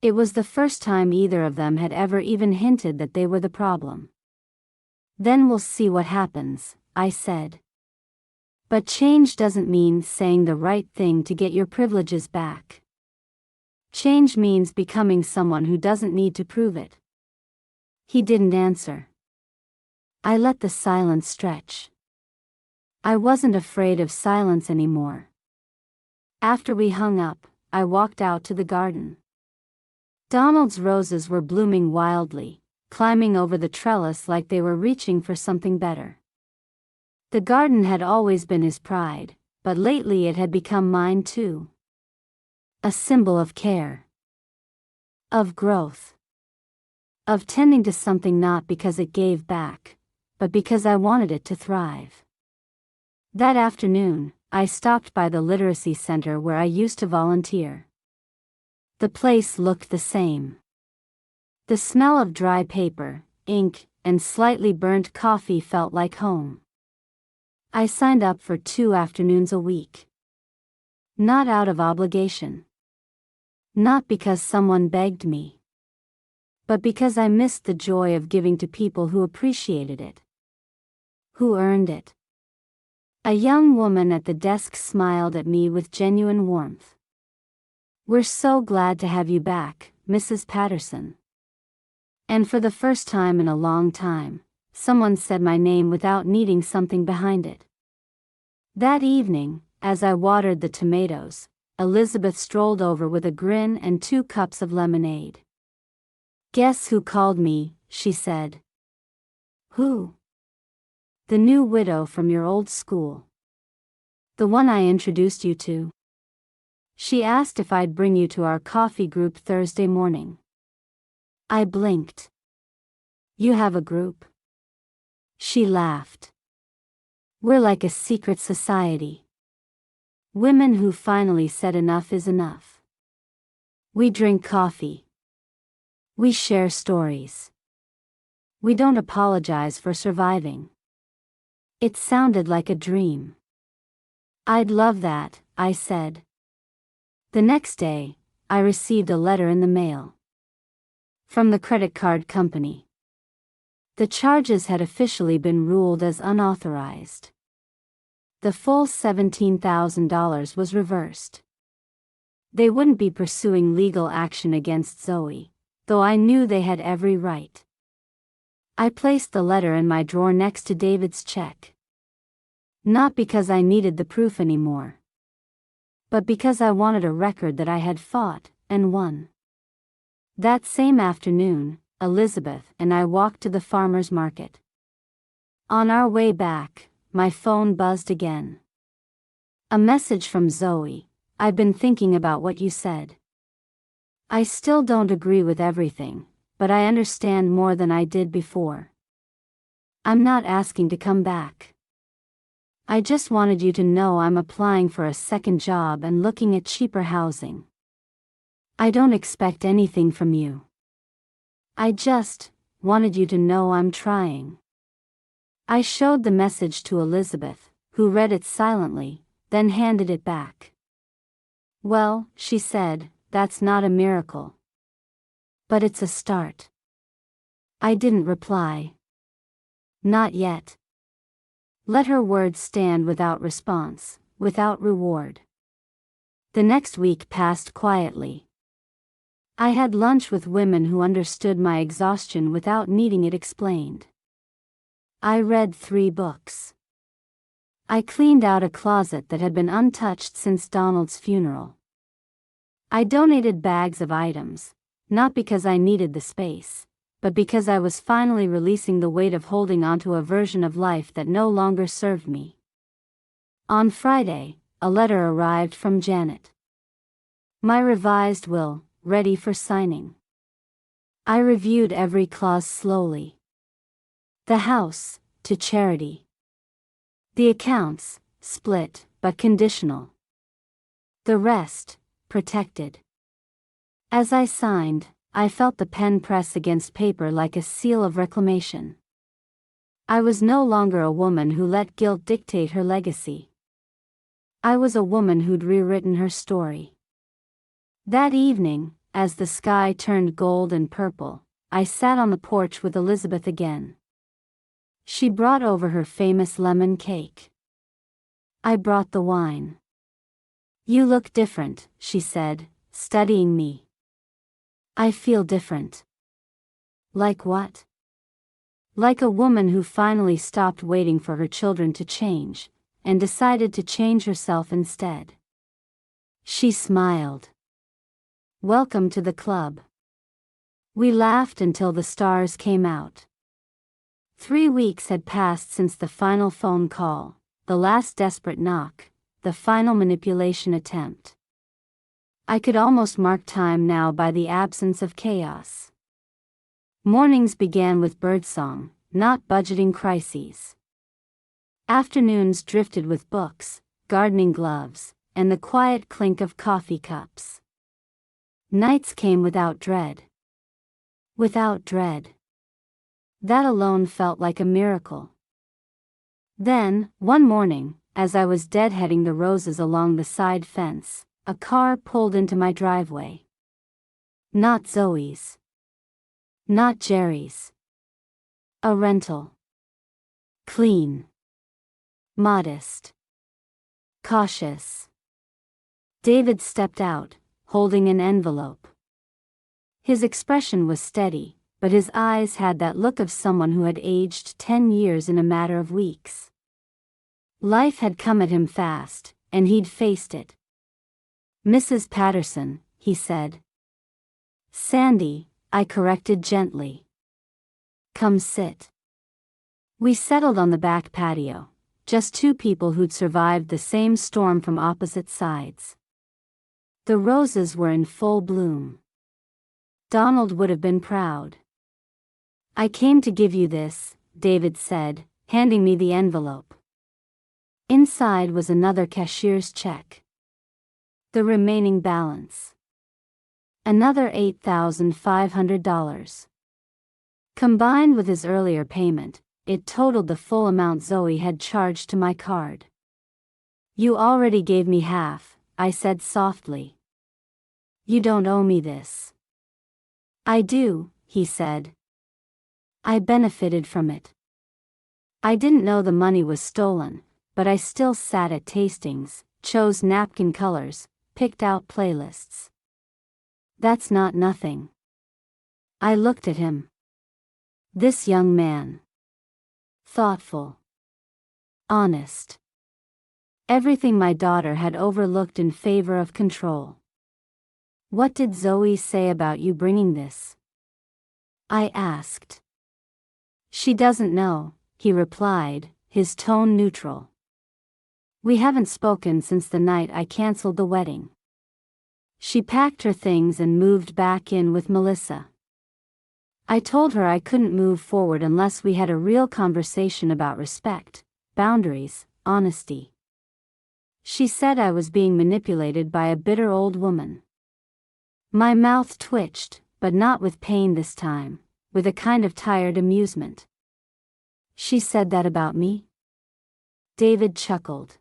S1: It was the first time either of them had ever even hinted that they were the problem. Then we'll see what happens, I said. But change doesn't mean saying the right thing to get your privileges back. Change means becoming someone who doesn't need to prove it. He didn't answer. I let the silence stretch. I wasn't afraid of silence anymore. After we hung up, I walked out to the garden. Donald's roses were blooming wildly, climbing over the trellis like they were reaching for something better. The garden had always been his pride, but lately it had become mine too. A symbol of care. Of growth. Of tending to something not because it gave back, but because I wanted it to thrive. That afternoon, I stopped by the literacy center where I used to volunteer. The place looked the same. The smell of dry paper, ink, and slightly burnt coffee felt like home. I signed up for 2 afternoons a week. Not out of obligation. Not because someone begged me, but because I missed the joy of giving to people who appreciated it, who earned it. A young woman at the desk smiled at me with genuine warmth. "We're so glad to have you back, Mrs. Patterson." And for the first time in a long time, someone said my name without needing something behind it. That evening, as I watered the tomatoes, Elizabeth strolled over with a grin and 2 cups of lemonade. "Guess who called me," she said. "Who?" "The new widow from your old school. The one I introduced you to. She asked if I'd bring you to our coffee group Thursday morning." I blinked. "You have a group?" She laughed. "We're like a secret society. Women who finally said enough is enough. We drink coffee. We share stories. We don't apologize for surviving." It sounded like a dream. "I'd love that," I said. The next day, I received a letter in the mail. From the credit card company. The charges had officially been ruled as unauthorized. The full $17,000 was reversed. They wouldn't be pursuing legal action against Zoe, though I knew they had every right. I placed the letter in my drawer next to David's check. Not because I needed the proof anymore, but because I wanted a record that I had fought and won. That same afternoon, Elizabeth and I walked to the farmer's market. On our way back, my phone buzzed again. A message from Zoe. "I've been thinking about what you said. I still don't agree with everything, but I understand more than I did before. I'm not asking to come back. I just wanted you to know I'm applying for a second job and looking at cheaper housing. I don't expect anything from you. I just wanted you to know I'm trying." I showed the message to Elizabeth, who read it silently, then handed it back. "Well," she said, "that's not a miracle. But it's a start." I didn't reply. Not yet. Let her words stand without response, without reward. The next week passed quietly. I had lunch with women who understood my exhaustion without needing it explained. I read 3 books. I cleaned out a closet that had been untouched since Donald's funeral. I donated bags of items, not because I needed the space, but because I was finally releasing the weight of holding onto a version of life that no longer served me. On Friday, a letter arrived from Janet. My revised will, ready for signing. I reviewed every clause slowly. The house, to charity. The accounts, split, but conditional. The rest, protected. As I signed, I felt the pen press against paper like a seal of reclamation. I was no longer a woman who let guilt dictate her legacy. I was a woman who'd rewritten her story. That evening, as the sky turned gold and purple, I sat on the porch with Elizabeth again. She brought over her famous lemon cake. I brought the wine. "You look different," she said, studying me. "I feel different." "Like what?" "Like a woman who finally stopped waiting for her children to change, and decided to change herself instead." She smiled. "Welcome to the club." We laughed until the stars came out. 3 weeks had passed since the final phone call, the last desperate knock, the final manipulation attempt. I could almost mark time now by the absence of chaos. Mornings began with birdsong, not budgeting crises. Afternoons drifted with books, gardening gloves, and the quiet clink of coffee cups. Nights came without dread. Without dread. That alone felt like a miracle. Then, one morning, as I was deadheading the roses along the side fence, a car pulled into my driveway. Not Zoe's. Not Jerry's. A rental. Clean. Modest. Cautious. David stepped out, holding an envelope. His expression was steady, but his eyes had that look of someone who had aged 10 years in a matter of weeks. Life had come at him fast, and he'd faced it. "Mrs. Patterson," he said. "Sandy," I corrected gently. "Come sit." We settled on the back patio, just two people who'd survived the same storm from opposite sides. The roses were in full bloom. Donald would have been proud. "I came to give you this," David said, handing me the envelope. Inside was another cashier's check. The remaining balance. Another $8,500. Combined with his earlier payment, it totaled the full amount Zoe had charged to my card. "You already gave me half," I said softly. "You don't owe me this." "I do," he said. "I benefited from it. I didn't know the money was stolen, but I still sat at tastings, chose napkin colors, picked out playlists. That's not nothing." I looked at him. This young man. Thoughtful. Honest. Everything my daughter had overlooked in favor of control. "What did Zoe say about you bringing this?" I asked. "She doesn't know," he replied, his tone neutral. "We haven't spoken since the night I canceled the wedding. She packed her things and moved back in with Melissa. I told her I couldn't move forward unless we had a real conversation about respect, boundaries, honesty. She said I was being manipulated by a bitter old woman." My mouth twitched, but not with pain this time, with a kind of tired amusement. "She said that about me?" David chuckled.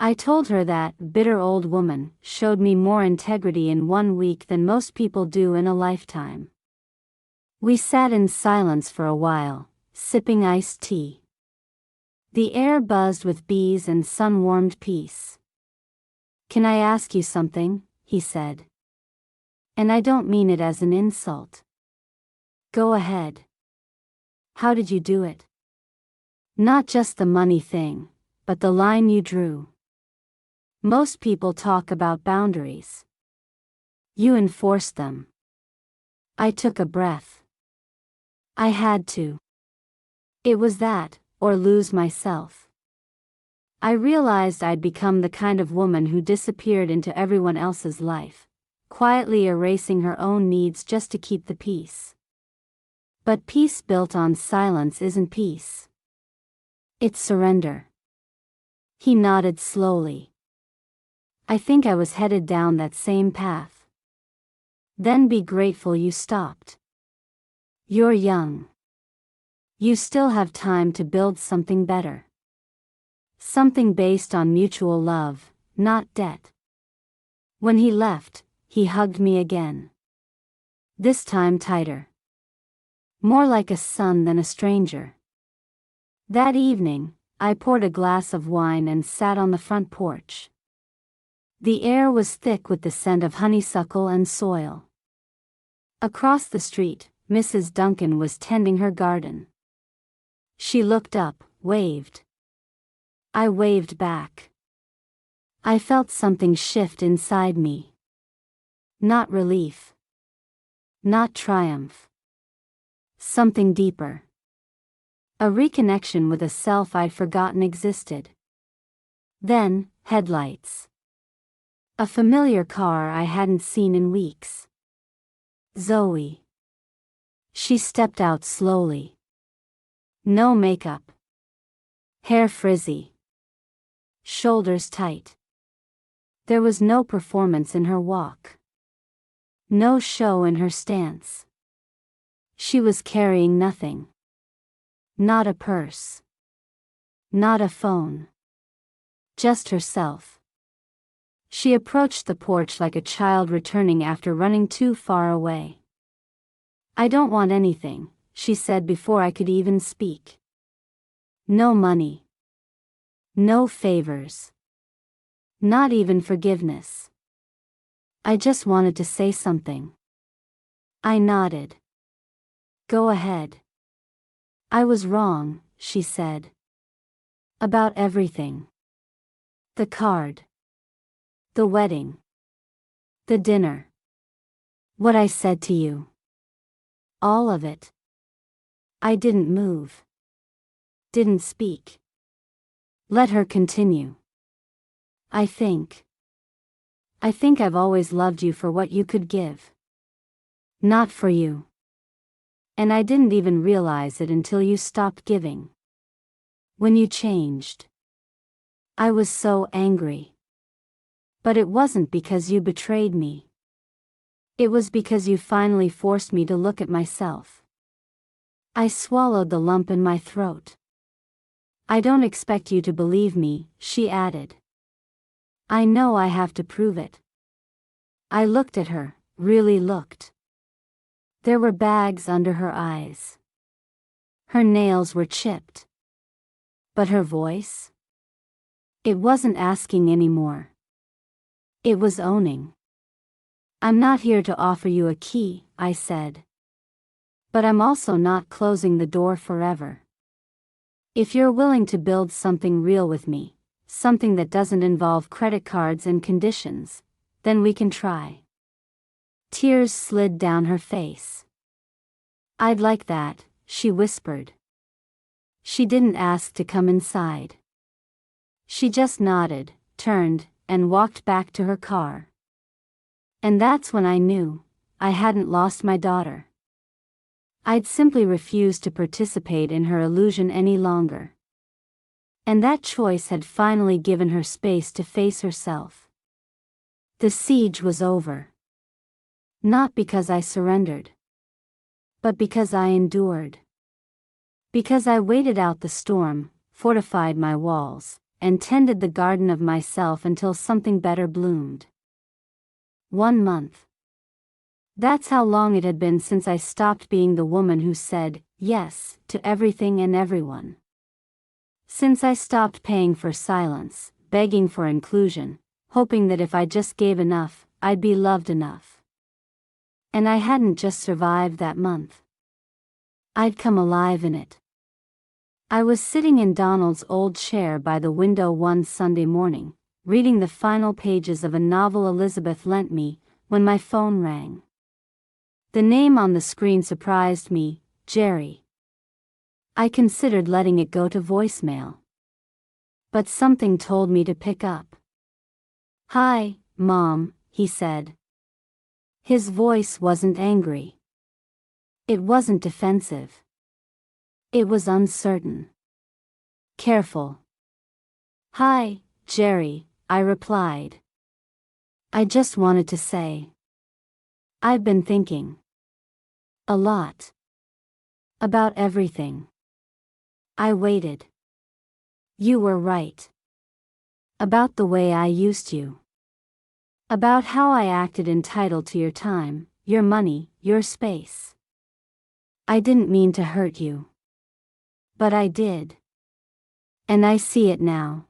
S1: "I told her that bitter old woman showed me more integrity in 1 week than most people do in a lifetime." We sat in silence for a while, sipping iced tea. The air buzzed with bees and sun-warmed peace. "Can I ask you something?" he said. "And I don't mean it as an insult." "Go ahead." "How did you do it? Not just the money thing, but the line you drew. Most people talk about boundaries. You enforced them." I took a breath. I had to. It was that, or lose myself. I realized I'd become the kind of woman who disappeared into everyone else's life, quietly erasing her own needs just to keep the peace. But peace built on silence isn't peace. It's surrender. He nodded slowly. "I think I was headed down that same path." "Then be grateful you stopped. You're young. You still have time to build something better. Something based on mutual love, not debt." When he left, he hugged me again. This time tighter. More like a son than a stranger. That evening, I poured a glass of wine and sat on the front porch. The air was thick with the scent of honeysuckle and soil. Across the street, Mrs. Duncan was tending her garden. She looked up, waved. I waved back. I felt something shift inside me. Not relief. Not triumph. Something deeper. A reconnection with a self I'd forgotten existed. Then, headlights. A familiar car I hadn't seen in weeks. Zoe. She stepped out slowly. No makeup. Hair frizzy. Shoulders tight. There was no performance in her walk. No show in her stance. She was carrying nothing. Not a purse. Not a phone. Just herself. She approached the porch like a child returning after running too far away. "I don't want anything," she said before I could even speak. "No money. No favors. Not even forgiveness. I just wanted to say something." I nodded. "Go ahead." "I was wrong," she said. "About everything. The card. The wedding. The dinner. What I said to you. All of it." I didn't move. Didn't speak. Let her continue. I think I've always loved you for what you could give. Not for you. And I didn't even realize it until you stopped giving. When you changed. I was so angry. But it wasn't because you betrayed me. It was because you finally forced me to look at myself. I swallowed the lump in my throat. "I don't expect you to believe me," she added. "I know I have to prove it." I looked at her, really looked. There were bags under her eyes. Her nails were chipped. But her voice? It wasn't asking anymore. It was owning. "I'm not here to offer you a key," I said. "But I'm also not closing the door forever. If you're willing to build something real with me, something that doesn't involve credit cards and conditions, then we can try." Tears slid down her face. "I'd like that," she whispered. She didn't ask to come inside. She just nodded, turned, and walked back to her car. And that's when I knew I hadn't lost my daughter. I'd simply refused to participate in her illusion any longer. And that choice had finally given her space to face herself. The siege was over. Not because I surrendered. But because I endured. Because I waited out the storm, fortified my walls, and tended the garden of myself until something better bloomed. 1 month. That's how long it had been since I stopped being the woman who said yes to everything and everyone. Since I stopped paying for silence, begging for inclusion, hoping that if I just gave enough, I'd be loved enough. And I hadn't just survived that month. I'd come alive in it. I was sitting in Donald's old chair by the window one Sunday morning, reading the final pages of a novel Elizabeth lent me, when my phone rang. The name on the screen surprised me, Jerry. I considered letting it go to voicemail. But something told me to pick up. "Hi, Mom," he said. His voice wasn't angry. It wasn't defensive. It was uncertain. Careful. "Hi, Jerry," I replied. "I just wanted to say. I've been thinking. A lot. About everything." I waited. "You were right. About the way I used you. About how I acted entitled to your time, your money, your space. I didn't mean to hurt you. But I did. And I see it now."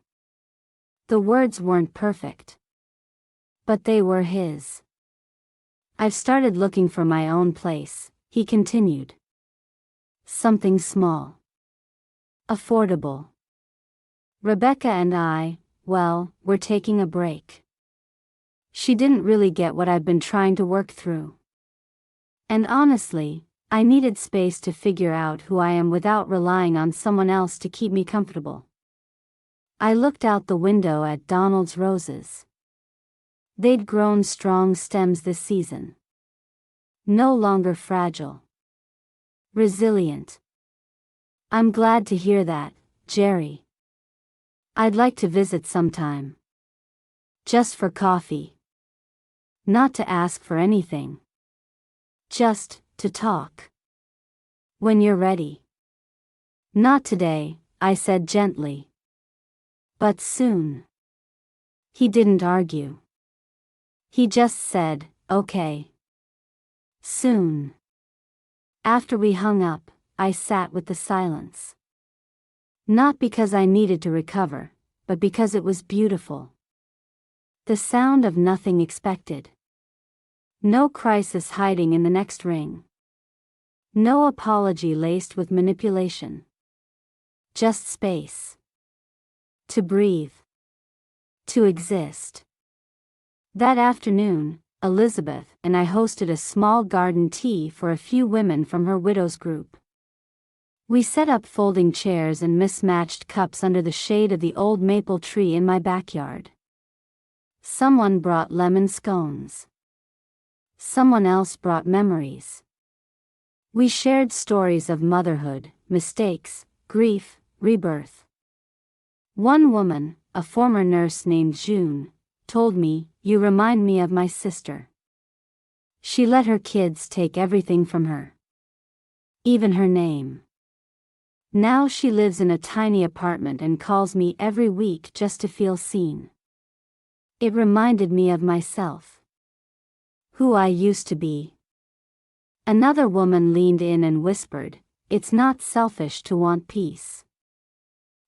S1: The words weren't perfect. But they were his. "I've started looking for my own place," he continued. "Something small. Affordable. Rebecca and I, well, we're taking a break." She didn't really get what I've been trying to work through. And honestly, I needed space to figure out who I am without relying on someone else to keep me comfortable. I looked out the window at Donald's roses. They'd grown strong stems this season. No longer fragile. Resilient. "I'm glad to hear that, Jerry. I'd like to visit sometime. Just for coffee. Not to ask for anything. Just to talk. When you're ready." "Not today," I said gently. "But soon." He didn't argue. He just said, "Okay. Soon." After we hung up, I sat with the silence. Not because I needed to recover, but because it was beautiful. The sound of nothing expected. No crisis hiding in the next ring. No apology laced with manipulation. Just space. To breathe. To exist. That afternoon, Elizabeth and I hosted a small garden tea for a few women from her widows group. We set up folding chairs and mismatched cups under the shade of the old maple tree in my backyard. Someone brought lemon scones. Someone else brought memories. We shared stories of motherhood, mistakes, grief, rebirth. One woman, a former nurse named June, told me, "You remind me of my sister. She let her kids take everything from her. Even her name. Now she lives in a tiny apartment and calls me every week just to feel seen." It reminded me of myself. Who I used to be. Another woman leaned in and whispered, "It's not selfish to want peace.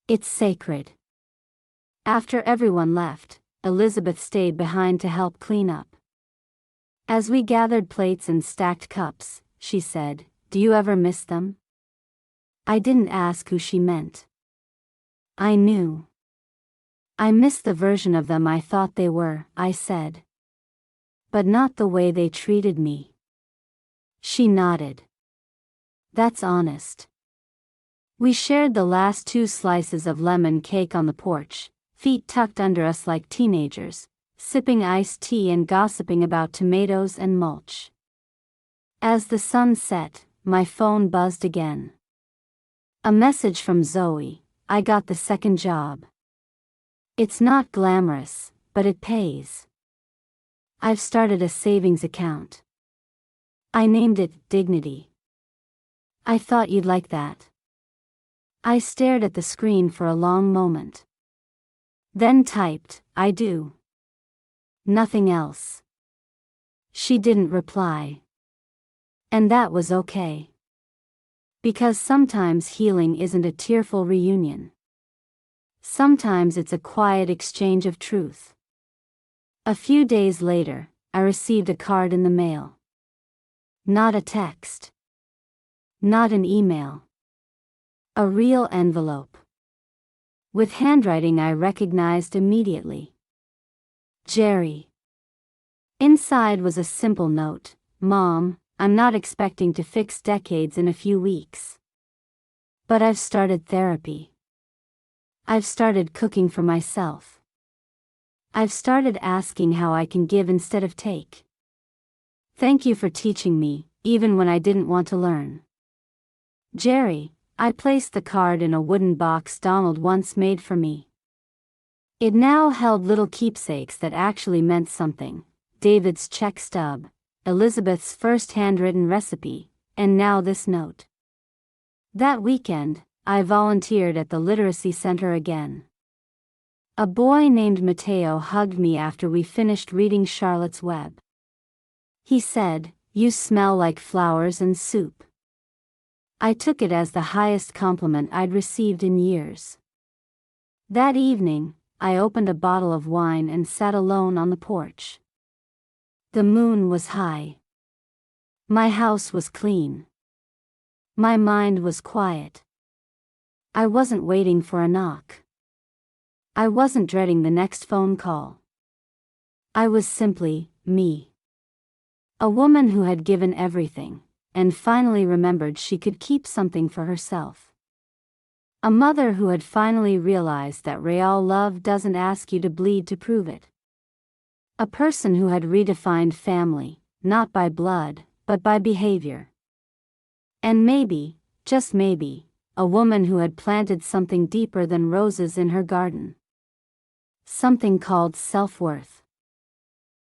S1: It's sacred." After everyone left, Elizabeth stayed behind to help clean up. As we gathered plates and stacked cups, she said, "Do you ever miss them?" I didn't ask who she meant. I knew. "I miss the version of them I thought they were," I said. "But not the way they treated me." She nodded. "That's honest." We shared the last 2 slices of lemon cake on the porch, feet tucked under us like teenagers, sipping iced tea and gossiping about tomatoes and mulch. As the sun set, my phone buzzed again. A message from Zoe, "I got the second job. It's not glamorous, but it pays. I've started a savings account. I named it Dignity. I thought you'd like that." I stared at the screen for a long moment. Then typed, "I do. Nothing else." She didn't reply. And that was okay. Because sometimes healing isn't a tearful reunion. Sometimes it's a quiet exchange of truth. A few days later, I received a card in the mail. Not a text. Not an email. A real envelope. With handwriting I recognized immediately. Jerry. Inside was a simple note, "Mom, I'm not expecting to fix decades in a few weeks. But I've started therapy. I've started cooking for myself. I've started asking how I can give instead of take. Thank you for teaching me, even when I didn't want to learn." Jerry. I placed the card in a wooden box Donald once made for me. It now held little keepsakes that actually meant something. David's check stub, Elizabeth's first handwritten recipe, and now this note. That weekend, I volunteered at the literacy center again. A boy named Mateo hugged me after we finished reading Charlotte's Web. He said, "You smell like flowers and soup." I took it as the highest compliment I'd received in years. That evening, I opened a bottle of wine and sat alone on the porch. The moon was high. My house was clean. My mind was quiet. I wasn't waiting for a knock. I wasn't dreading the next phone call. I was simply me. A woman who had given everything, and finally remembered she could keep something for herself. A mother who had finally realized that real love doesn't ask you to bleed to prove it. A person who had redefined family, not by blood, but by behavior. And maybe, just maybe, a woman who had planted something deeper than roses in her garden. Something called self-worth.